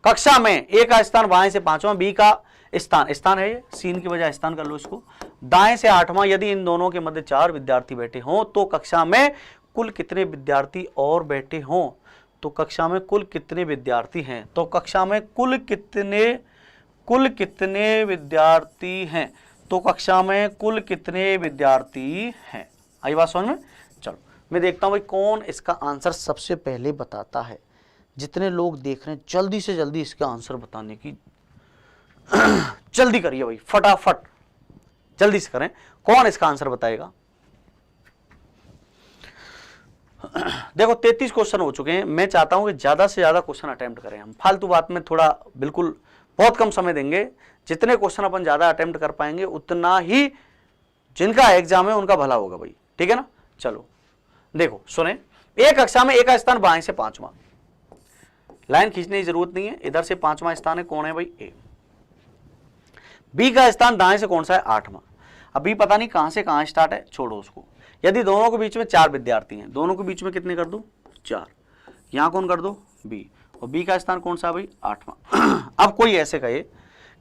A: कक्षा में ए का स्थान बाएं से 5वां, बी का स्थान है ये, सीन की बजाय स्थान कर लो इसको, दाएं से 8वां। यदि इन दोनों के मध्य 4 विद्यार्थी बैठे हों तो कक्षा में कुल कितने विद्यार्थी और बैठे हों, तो कक्षा में कुल कितने विद्यार्थी हैं, तो कक्षा में कुल कितने विद्यार्थी हैं, तो कक्षा में कुल कितने विद्यार्थी हैं। आई बात समझ में? चलो मैं देखता हूं भाई कौन इसका आंसर सबसे पहले बताता है। जितने लोग देख रहे हैं जल्दी से जल्दी इसका आंसर बताने की जल्दी करिए भाई, फटाफट जल्दी से करें। कौन इसका आंसर बताएगा? देखो 33 क्वेश्चन हो चुके हैं, मैं चाहता हूं कि ज्यादा से ज्यादा क्वेश्चन अटेम्प्ट करें। हम फालतू बात में थोड़ा बिल्कुल बहुत कम समय देंगे। जितने क्वेश्चन अपन ज्यादा अटेम्प्ट कर पाएंगे उतना ही जिनका एग्जाम है उनका भला होगा भाई, ठीक है ना। चलो देखो सुने, एक कक्षा में ए का स्थान बाएं से 5वां, लाइन खींचने की जरूरत नहीं है, इधर से 5वां स्थान है, कौन है भाई, ए। बी का स्थान दाएं से कौन सा है, 8वां। अभी पता नहीं कहां से कहां स्टार्ट है, छोड़ो उसको। यदि दोनों के बीच में 4 विद्यार्थी हैं, दोनों के बीच में कितने कर दो, 4। यहां कौन कर दो, बी, और बी का स्थान कौन सा भाई, 8वां। अब कोई ऐसे कहे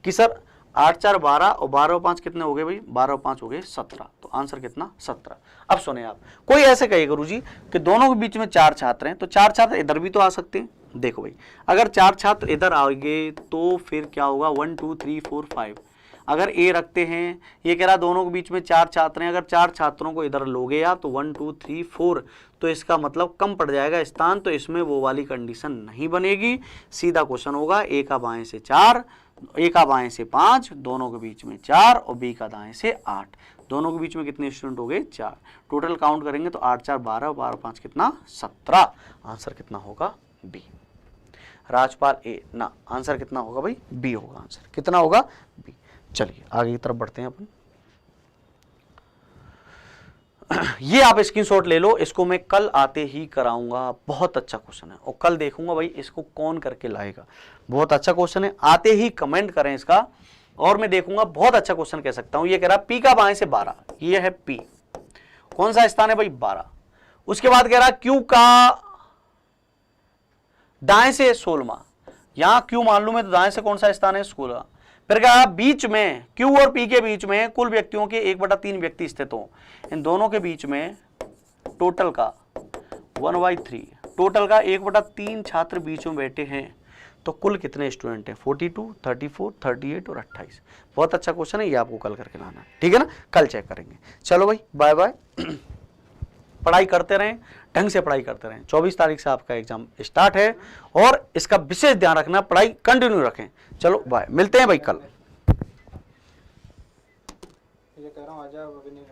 A: कि सर 8 4 12 और 12 और 5 कितने हो गए भाई, 12 और 5 हो गए 17, तो आंसर कितना, 17। अब सुने आप, कोई ऐसे कहे गुरुजी कि दोनों के बीच में 4 छात्र हैं, तो 4 छात्र इधर भी तो आ सकते हैं। देखो भाई, अगर 4 छात्र इधर आएंगे तो फिर क्या होगा, 1 2 3 4 5। अगर ए रखते हैं, ये कह रहा दोनों के बीच में 4 छात्र हैं, अगर 4 छात्रों को इधर लोगे आप तो 1 2 3 4, तो इसका मतलब कम पड़ जाएगा स्थान, तो इसमें वो वाली कंडीशन नहीं बनेगी। सीधा क्वेश्चन होगा, ए का बाएं से 4, ए का बाएं से 5, दोनों के बीच में 4, और बी का दाएं से 8, दोनों के बीच में कितने स्टूडेंट हो गए, 4। टोटल काउंट करेंगे तो 8 4 12 और 12 5 कितना, 17। आंसर कितना होगा, बी। राजपाल ए ना, आंसर कितना होगा भाई, बी होगा आंसर, कितना होगा, बी। चलिए आगे की तरफ बढ़ते हैं अपन। ये आप स्क्रीनशॉट ले लो, इसको मैं कल आते ही कराऊंगा, बहुत अच्छा क्वेश्चन है, और कल देखूंगा भाई इसको कौन करके लाएगा। बहुत अच्छा क्वेश्चन है, आते ही कमेंट करें इसका, और मैं देखूंगा बहुत अच्छा क्वेश्चन कह सकता हूं। ये कह रहा पी का बाएं से 12, ये है पी, कौन सा स्थान है भाई 12। उसके बाद कह रहा क्यू का दाएं से 16, यहां क्यू मान लू मैं तो दाएं से कौन सा स्थान है 16। फिर कहा बीच में क्यू और पी के बीच में कुल व्यक्तियों के 1/3 व्यक्ति स्थित हो, इन दोनों के बीच में टोटल का 1/3, टोटल का 1/3 छात्र बीच में बैठे हैं, तो कुल कितने स्टूडेंट हैं 42, 34, 38 और 28। बहुत अच्छा क्वेश्चन है, ये आपको कल करके लाना, ठीक है ना, कल चेक करेंगे। चलो भाई बाय बाय। पढ़ाई करते रहें, ढंग से पढ़ाई करते रहें। 24 तारीख से आपका एग्जाम स्टार्ट है, और इसका विशेष ध्यान रखना, पढ़ाई कंटिन्यू रखें। चलो बाय, मिलते हैं भाई कल।
B: ये कह रहा हूँ आजा, अभी नहीं